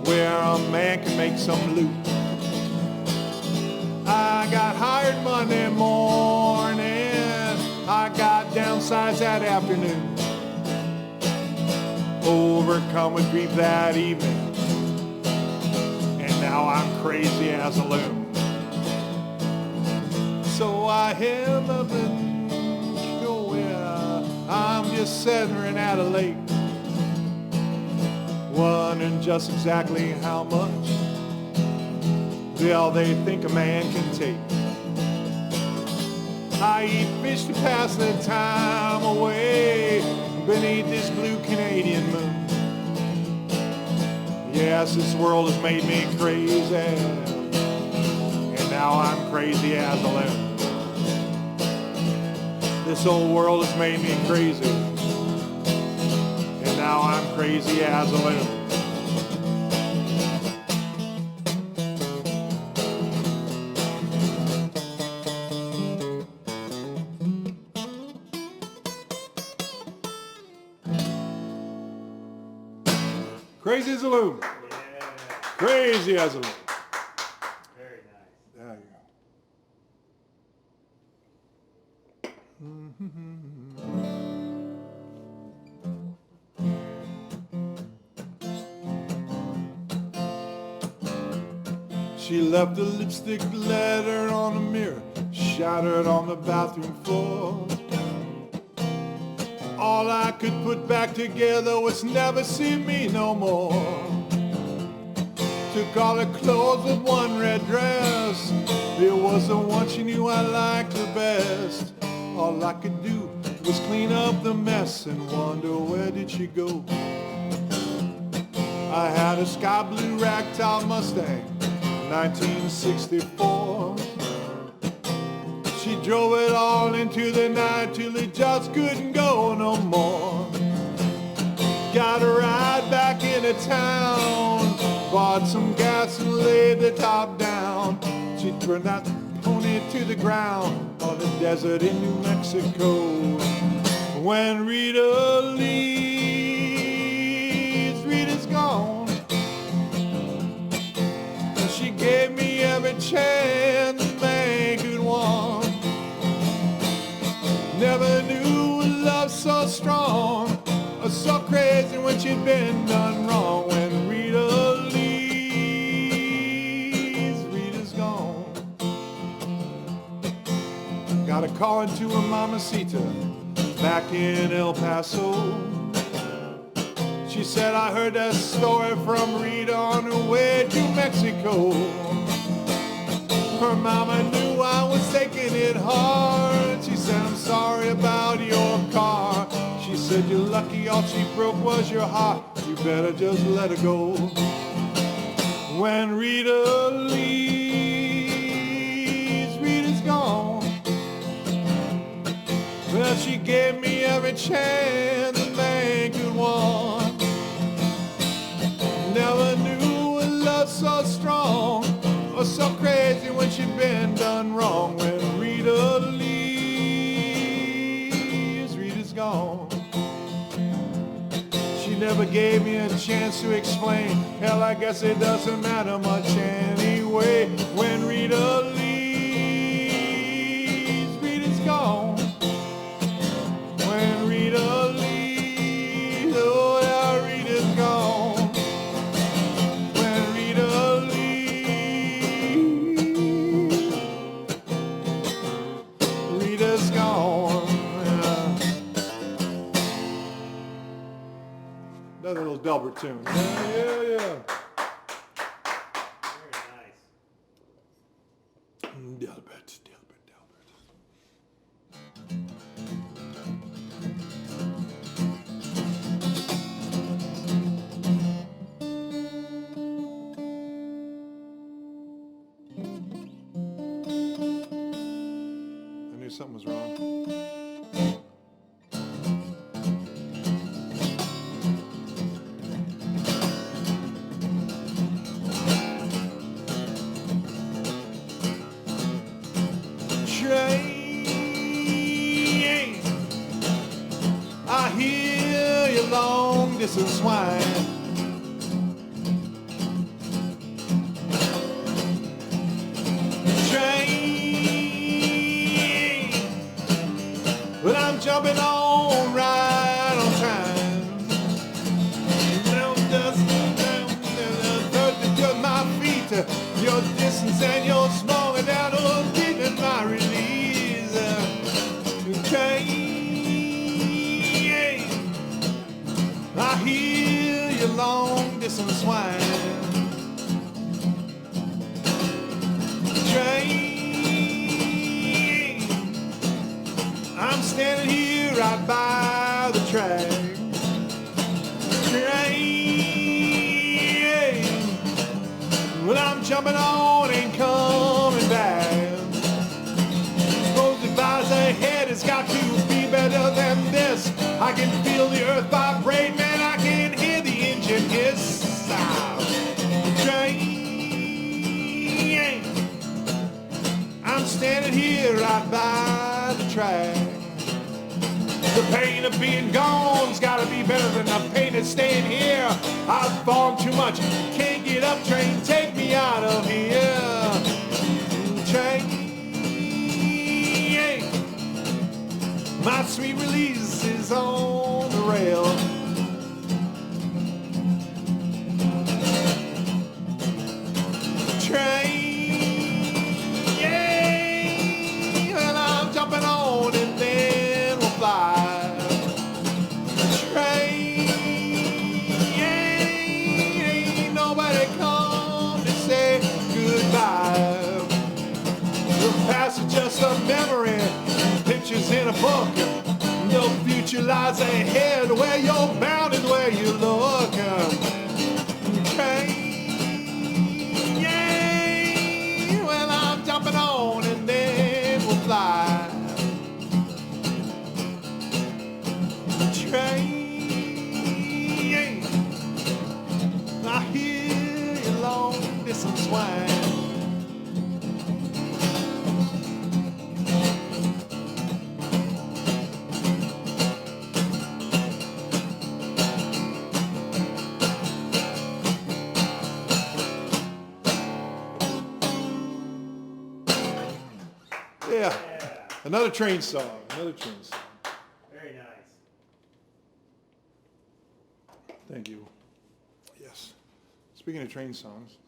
where a man can make some loot. I got hired Monday morning, I got downsized that afternoon, overcome with grief that evening, and now I'm crazy as a loon. So I held up and show where I'm just centering at a lake, wondering just exactly how much they think a man can take. I eat fish to pass the time away beneath this blue Canadian moon. Yes, this world has made me crazy, and now I'm crazy as a loon. This old world has made me crazy, and now I'm crazy as a loon. Crazy as a loon. Yeah. Crazy as a loon. Very nice. There you go. She left a lipstick letter on the mirror, shattered on the bathroom floor. All I could put back together was never see me no more. Took all the clothes of one red dress, it was the one she knew I liked the best. All I could do was clean up the mess and wonder where did she go. I had a sky blue ragtop Mustang, 1964. She drove it all into the night till it just couldn't go no more. Got a ride back into town, bought some gas and laid the top down. She turned that pony to the ground on the desert in New Mexico. When Rita leaves, Rita's gone. And she gave me every chance to make it one. Never knew a love so strong, or so crazy when she'd been done wrong. When Rita leaves, Rita's gone. Got a call into a mamacita back in El Paso. She said, I heard that story from Rita on her way to Mexico. Her mama knew I was taking it hard. She said, I'm sorry about your car. She said, you're lucky all she broke was your heart. You better just let her go. When Rita leaves, Rita's gone. Well, she gave me every chance to make it one. done wrong. When Rita leaves, Rita's gone. She never gave me a chance to explain. Hell, I guess it doesn't matter much anyway. When Rita leaves, Rita's gone. When Rita leaves, oh yeah, Rita's gone. When Rita leaves, Rita's gone. Yeah. Another little Delbert tune. Yeah, yeah, yeah. Very nice. Delbert, Delbert, Delbert. I knew something was wrong. Train, I hear your long distance whine. Train, but I'm jumping on right on time. Down, dust, down, to my feet, your distance and your small and down, oh, giving my release. Train, I hear your long distance whine. Train, I'm standing here right by the track. Train, well, I'm jumping on and coming back. Suppose the advice ahead has got to be better than this. I can feel the earth vibrate, man, I can hear the engine hiss. Train, I'm standing here right by the track. The pain of being gone's gotta be better than the pain of staying here. I've fallen too much, can't get up, train, take me out of here. Train, my sweet release is on the rail. Train, yeah, well, I'm jumping on and then we'll fly. Train, yeah, ain't nobody come to say goodbye. The past is just a memory, pictures in a book. The future lies ahead, where you're bound and where you look. Train, yeah, well, I'm jumping on and then we'll fly. Train, I hear your long distance whine. Yeah, another train song, another train song. Very nice. Thank you. Yes. Speaking of train songs.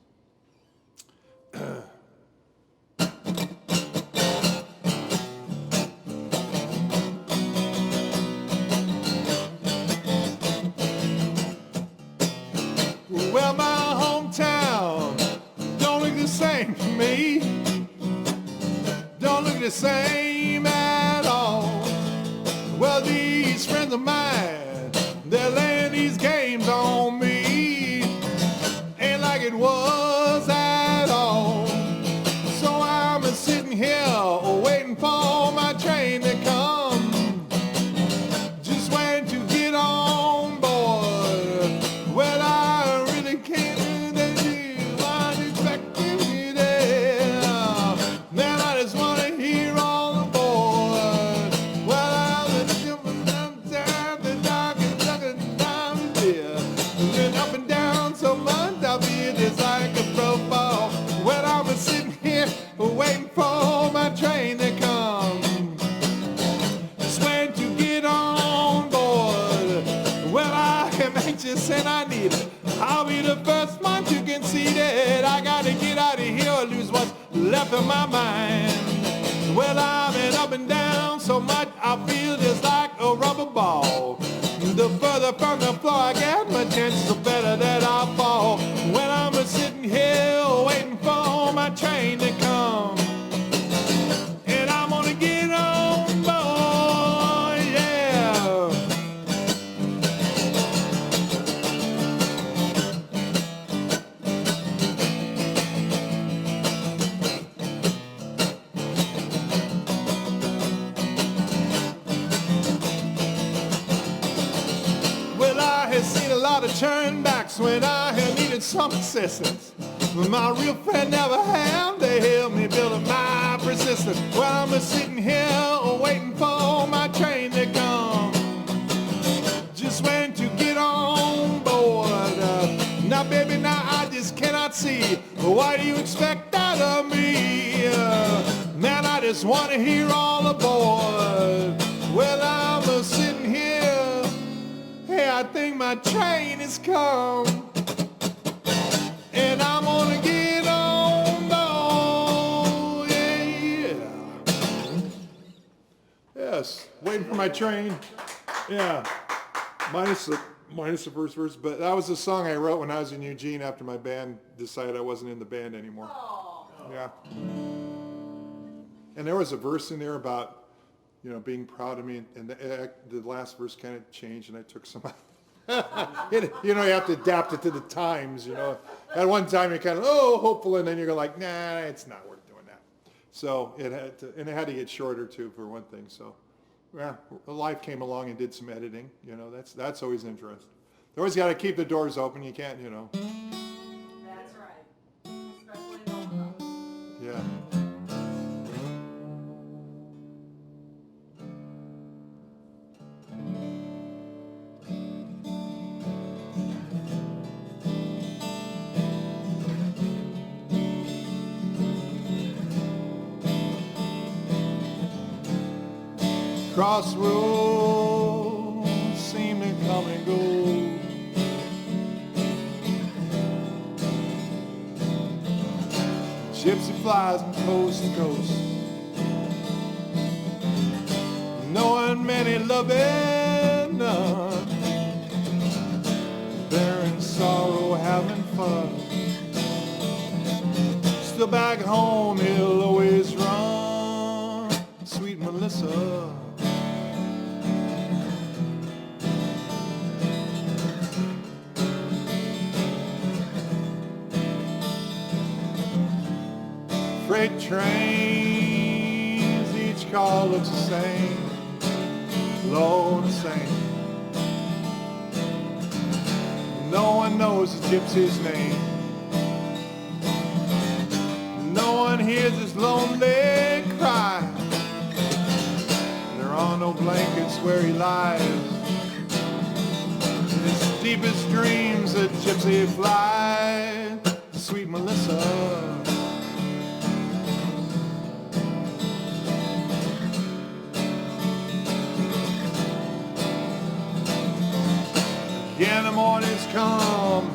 Well, my hometown don't look the same to me. Don't look the same at all. Well, these friends of mine, they're laying these games on me. Ain't like it was at all. So I'm sitting here waiting for my train to come. Just waiting to get on board. Well, I really can't do that. I'm expecting you there. Man, I just mind. Well, I've been up and down so much I feel just like a rubber ball. The further from the floor I get, my chances are better that I fall. When I'm sitting here waiting for my train to come, and I'm gonna get on board, yeah. Well, I have seen a lot of turnbacks when I have needed some assistance. My real friend never have. They helped me build up my persistence. Well, I'm sitting here waiting for my train to come. Just waiting to get on board. Now, baby, now I just cannot see. Why do you expect that of me? Man, I just want to hear all aboard. Well, I'm sitting here. Hey, I think my train has come. And I'm gonna get on board, yeah. Yes, waiting for my train. Yeah, minus the first verse, but that was a song I wrote when I was in Eugene after my band decided I wasn't in the band anymore. Oh. Yeah. And there was a verse in there about, you know, being proud of me, and the last verse kind of changed, and I took some out. You know, you have to adapt it to the times, you know. At one time, you're kind of, hopeful, and then you're like, nah, it's not worth doing that. So it had to get shorter, too, for one thing. So, yeah, life came along and did some editing. You know, that's always interesting. You always got to keep the doors open. You can't, you know. That's right. Especially in Omaha. Yeah. Crossroads seem to come and go. Gypsy flies from coast to coast, knowing many love and none. They're in sorrow having fun. Still back home he'll always run. Sweet Melissa. Freight trains, each car looks the same, low the same. No one knows the gypsy's name. No one hears his lonely cry. There are no blankets where he lies. In his deepest dreams, a gypsy flies. Sweet Melissa. Yeah, the morning's come,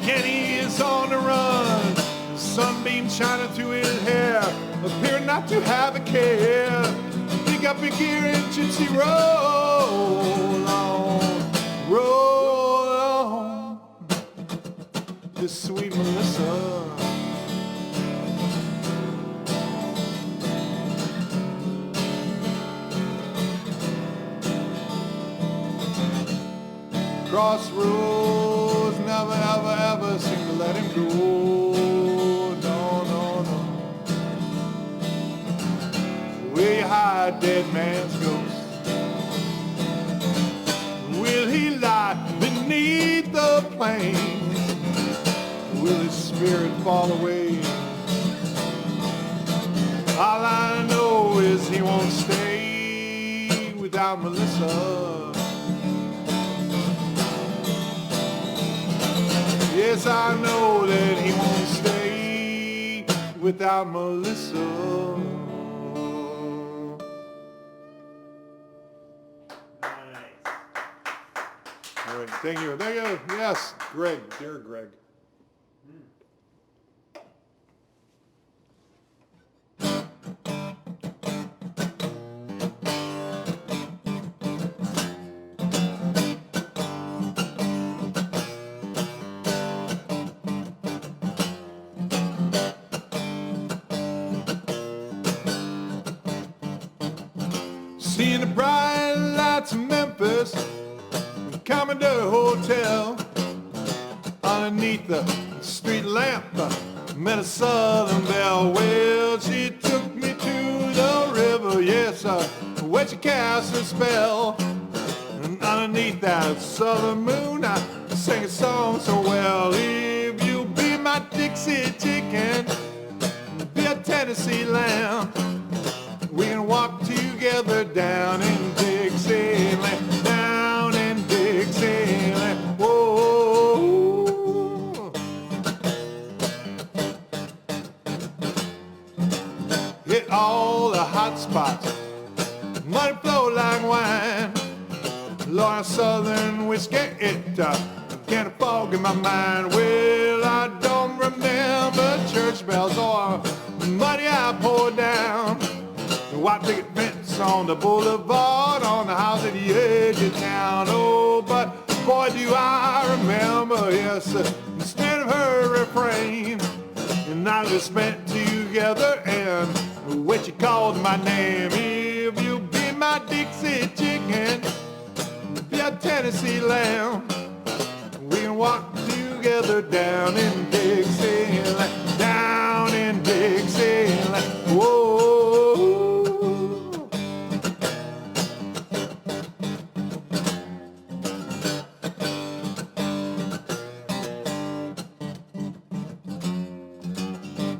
again he is on the run. The sunbeam shining through his hair, appearing not to have a care. Pick up your gear and gypsy roll on, roll on. This sweet Melissa. Crossroads never, ever, ever seem to let him go. No, no, no. Will you hide dead man's ghost? Will he lie beneath the plains? Will his spirit fall away? All I know is he won't stay without Melissa. Yes, I know that he won't stay without Melissa. Nice. All right, thank you. Thank you. Yes, Greg, dear Greg. in the bright lights of Memphis, Commodore Hotel. Underneath the street lamp, met a Southern belle. Well, she took me to the river, yes, where she cast her spell. And underneath that southern moon, I sang a song so well. If you be my Dixie chicken, be a Tennessee lamb, we can walk together down in Dixieland, down in Dixieland. Whoa. Hit all the hot spots, money flow like wine. Lord, Southern whiskey, it can't fog in my mind. Well, I don't remember church bells or money I poured down. The white picket fence on the boulevard, on the house at the edge of town. Oh, but boy, do I remember, yes, instead of her refrain. And I was spent together and when she called my name. If you be my Dixie chicken, be a Tennessee lamb, we can walk together down in Dixieland, down in Dixieland. Whoa.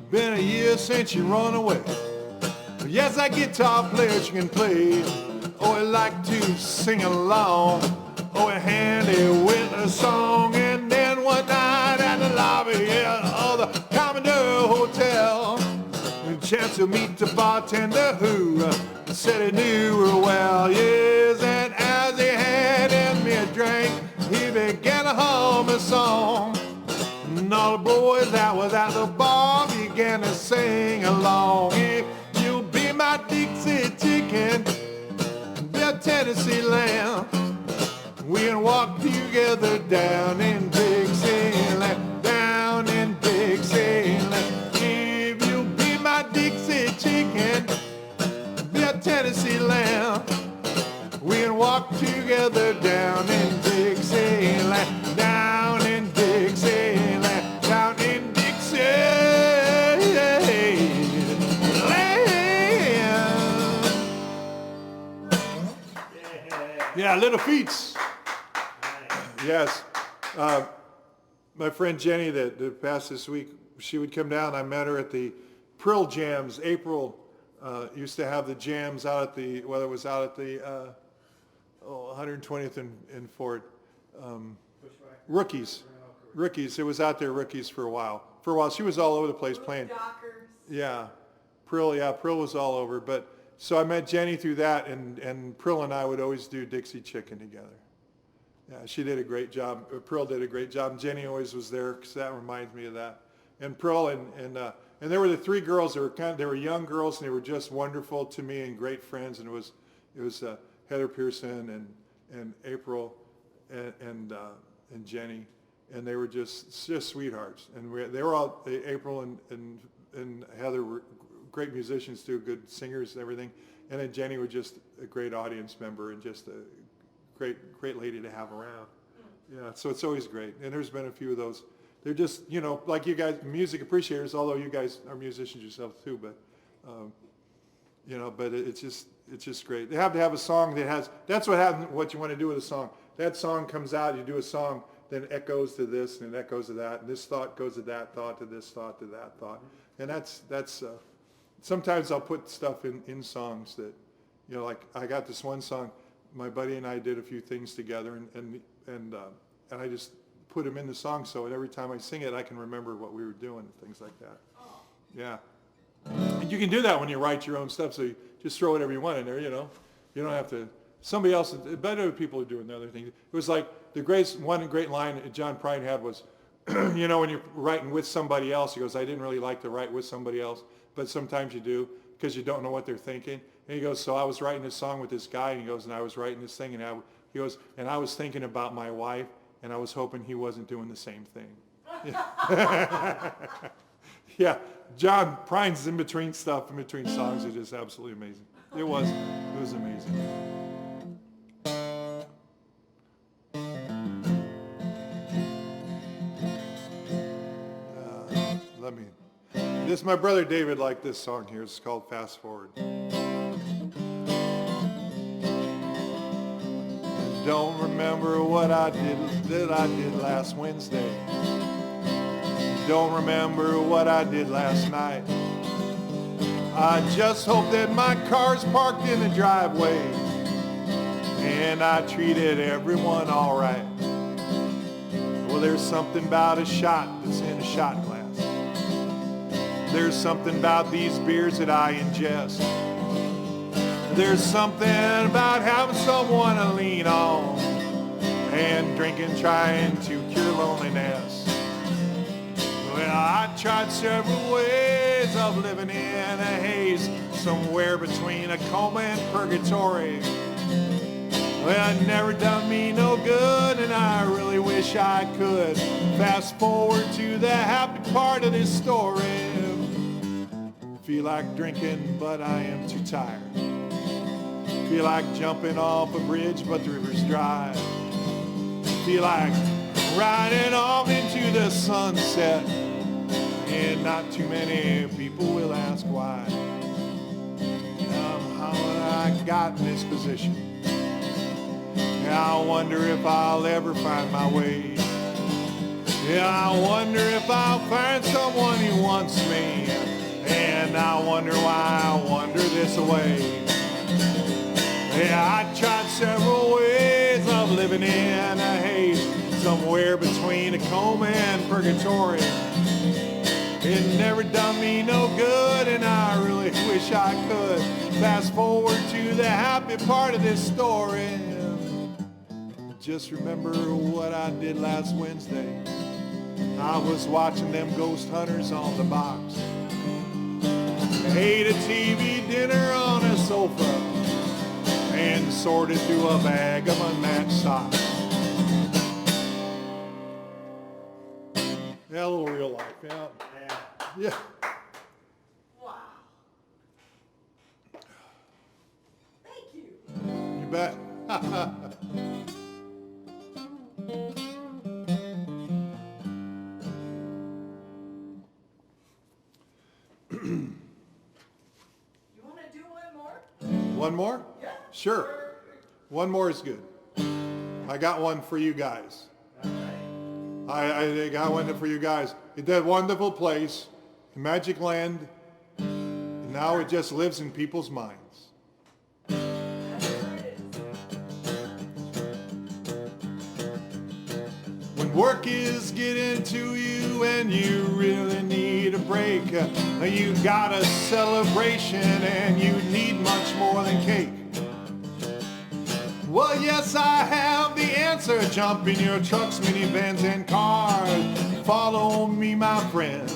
Been a year since you run away. Yes, that guitar player she can play. Oh, I like to sing along. Oh, handy with a song. And then one night at the lobby, yeah, of the Commodore Hotel, a chance to meet the bartender who said he knew her well. Yes, and as he handed me a drink, he began to hum a song. And all the boys that was at the bar began to sing along. If you'll be my Dixie chicken, be a Tennessee lamb, we can walk together down in Dixieland, down in Dixieland. If you'll be my Dixie chicken, be a Tennessee lamb, we can walk together down in Dixieland, down in Dixieland, down in Dixieland. Yeah, little feats. Yes. My friend Jenny that passed this week, she would come down. I met her at the Prill Jams. April used to have the jams out at the, whether it was out at the 120th and Fort. Rookies. Rookies. It was out there, Rookies, for a while. For a while. She was all over the place playing. Dockers. Yeah. Prill was all over. But so I met Jenny through that, and Prill and I would always do Dixie Chicken together. Yeah, she did a great job. Prill did a great job. And Jenny always was there because that reminds me of that. And Prill and there were the three girls that were they were young girls, and they were just wonderful to me and great friends. And it was Heather Pearson and April and Jenny, and they were just sweethearts. And they were all April and Heather were great musicians too, good singers and everything. And then Jenny was just a great audience member and just a great lady to have around. Yeah, so it's always great. And there's been a few of those. They're just, like you guys, music appreciators, although you guys are musicians yourselves too, but, but it's just great. They have to have a song that has, that's what you want to do with a song. That song comes out, you do a song, then it echoes to this and it echoes to that, and this thought goes to that thought, to this thought, to that thought. And that's sometimes I'll put stuff in songs that, like I got this one song, my buddy and I did a few things together, and I just put them in the song, so every time I sing it, I can remember what we were doing and things like that. Yeah. And you can do that when you write your own stuff, so you just throw whatever you want in there, You don't have to, somebody else, but other people are doing other things. It was like one great line that John Prine had was, when you're writing with somebody else, he goes, I didn't really like to write with somebody else, but sometimes you do, because you don't know what they're thinking. And he goes, so I was writing this song with this guy, and he goes, and I was writing this thing, and he goes, and I was thinking about my wife, and I was hoping he wasn't doing the same thing. Yeah, John Prine's in between stuff, in between songs, is just absolutely amazing. It was amazing. This, my brother David liked this song here. It's called Fast Forward. Don't remember what I did last Wednesday. Don't remember what I did last night. I just hope that my car's parked in the driveway and I treated everyone all right. Well, there's something about a shot that's in a shot glass. There's something about these beers that I ingest. There's something about having someone to lean on and drinking, trying to cure loneliness. Well, I tried several ways of living in a haze, somewhere between a coma and purgatory. Well, it never done me no good, and I really wish I could fast forward to the happy part of this story. Feel like drinking, but I am too tired. Feel like jumping off a bridge, but the river's dry. Feel like riding off into the sunset, and not too many people will ask why. How I got in this position. I wonder if I'll ever find my way. Yeah, I wonder if I'll find someone who wants me. And I wonder why I wander this away. Yeah, I tried several ways of living in a haze, somewhere between a coma and purgatory. It never done me no good, and I really wish I could fast forward to the happy part of this story. Just remember what I did last Wednesday. I was watching them ghost hunters on the box. Ate a TV dinner on a sofa and sorted through a bag of unmatched socks. Yeah, a little real life, yeah. Yeah. Wow. Thank you. You bet. One more? Yeah. Sure. One more is good. I got one for you guys. I got one for you guys. It's that wonderful place, Magic Land, and now it just lives in people's minds. When work is getting to you and you really need a break, you got a celebration and you need much more than cake. Well, yes, I have the answer. Jump in your trucks, minivans, and cars. Follow me, my friend.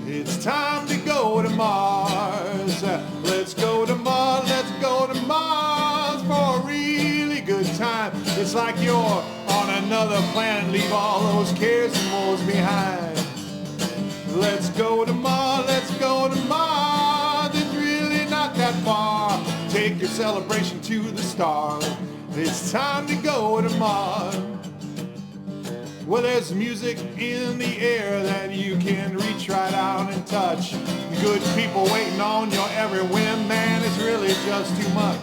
It's time to go to Mars. Let's go to Mars, let's go to Mars for a really good time. It's like you're on another planet. Leave all those cares and woes behind. Let's go to Mars, let's go to Mars. It's really not that far. Take your celebration to the stars. It's time to go to Mars. Well, there's music in the air that you can reach right out and touch. Good people waiting on your every whim, man, it's really just too much.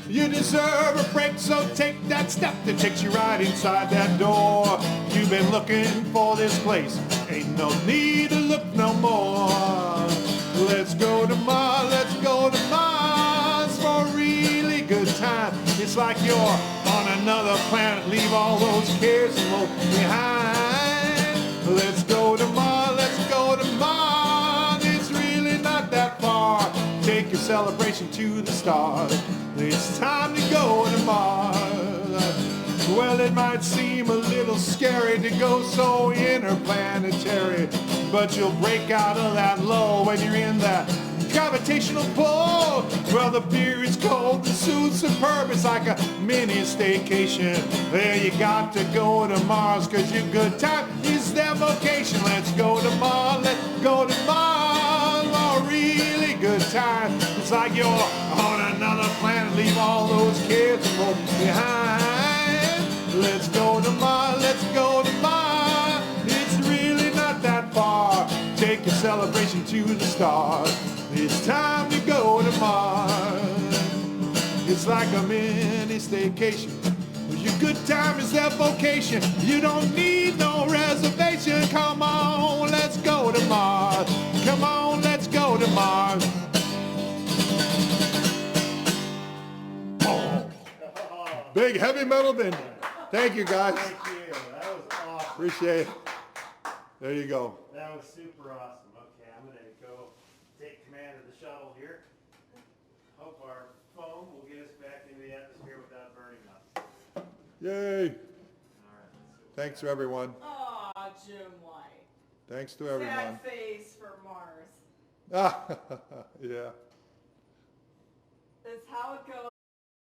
You deserve a break, so take that step that takes you right inside that door. You've been looking for this place, ain't no need to look no more. Let's go to Mars, let's go to Mars for a really good time. It's like you're on another planet, leave all those cares and woes behind. Let's go to Mars, let's go to Mars. It's really not that far. Take your celebration to the stars. It's time to go to Mars. Well, it might seem a little scary to go so interplanetary, but you'll break out of that lull when you're in that gravitational pull. Well, Well, the beer is cold, the suit's superb. It's like a mini staycation. There you got to go to Mars, 'cause your good time is their vocation. Let's go to Mars, let's go to Mars. A really good time. It's like you're on another planet. Leave all those kids and roll behind. Let's go to Mars, let's go to Mars. It's really not that far. Take your celebration to the stars. It's time to go to Mars. It's like a mini staycation. Your good time is their vocation. You don't need no reservation. Come on, let's go to Mars. Come on, let's go to Mars. Oh. Big heavy metal bending. Thank you, guys. Thank you. That was awesome. Appreciate it. There you go. That was super awesome. Okay, I'm going to go take command of the shuttle here. Hope our foam will get us back into the atmosphere without burning us. Yay. All right. Thanks to everyone. Aw, Jim White. Thanks to everyone. Sad face for Mars. Ah, yeah. That's how it goes.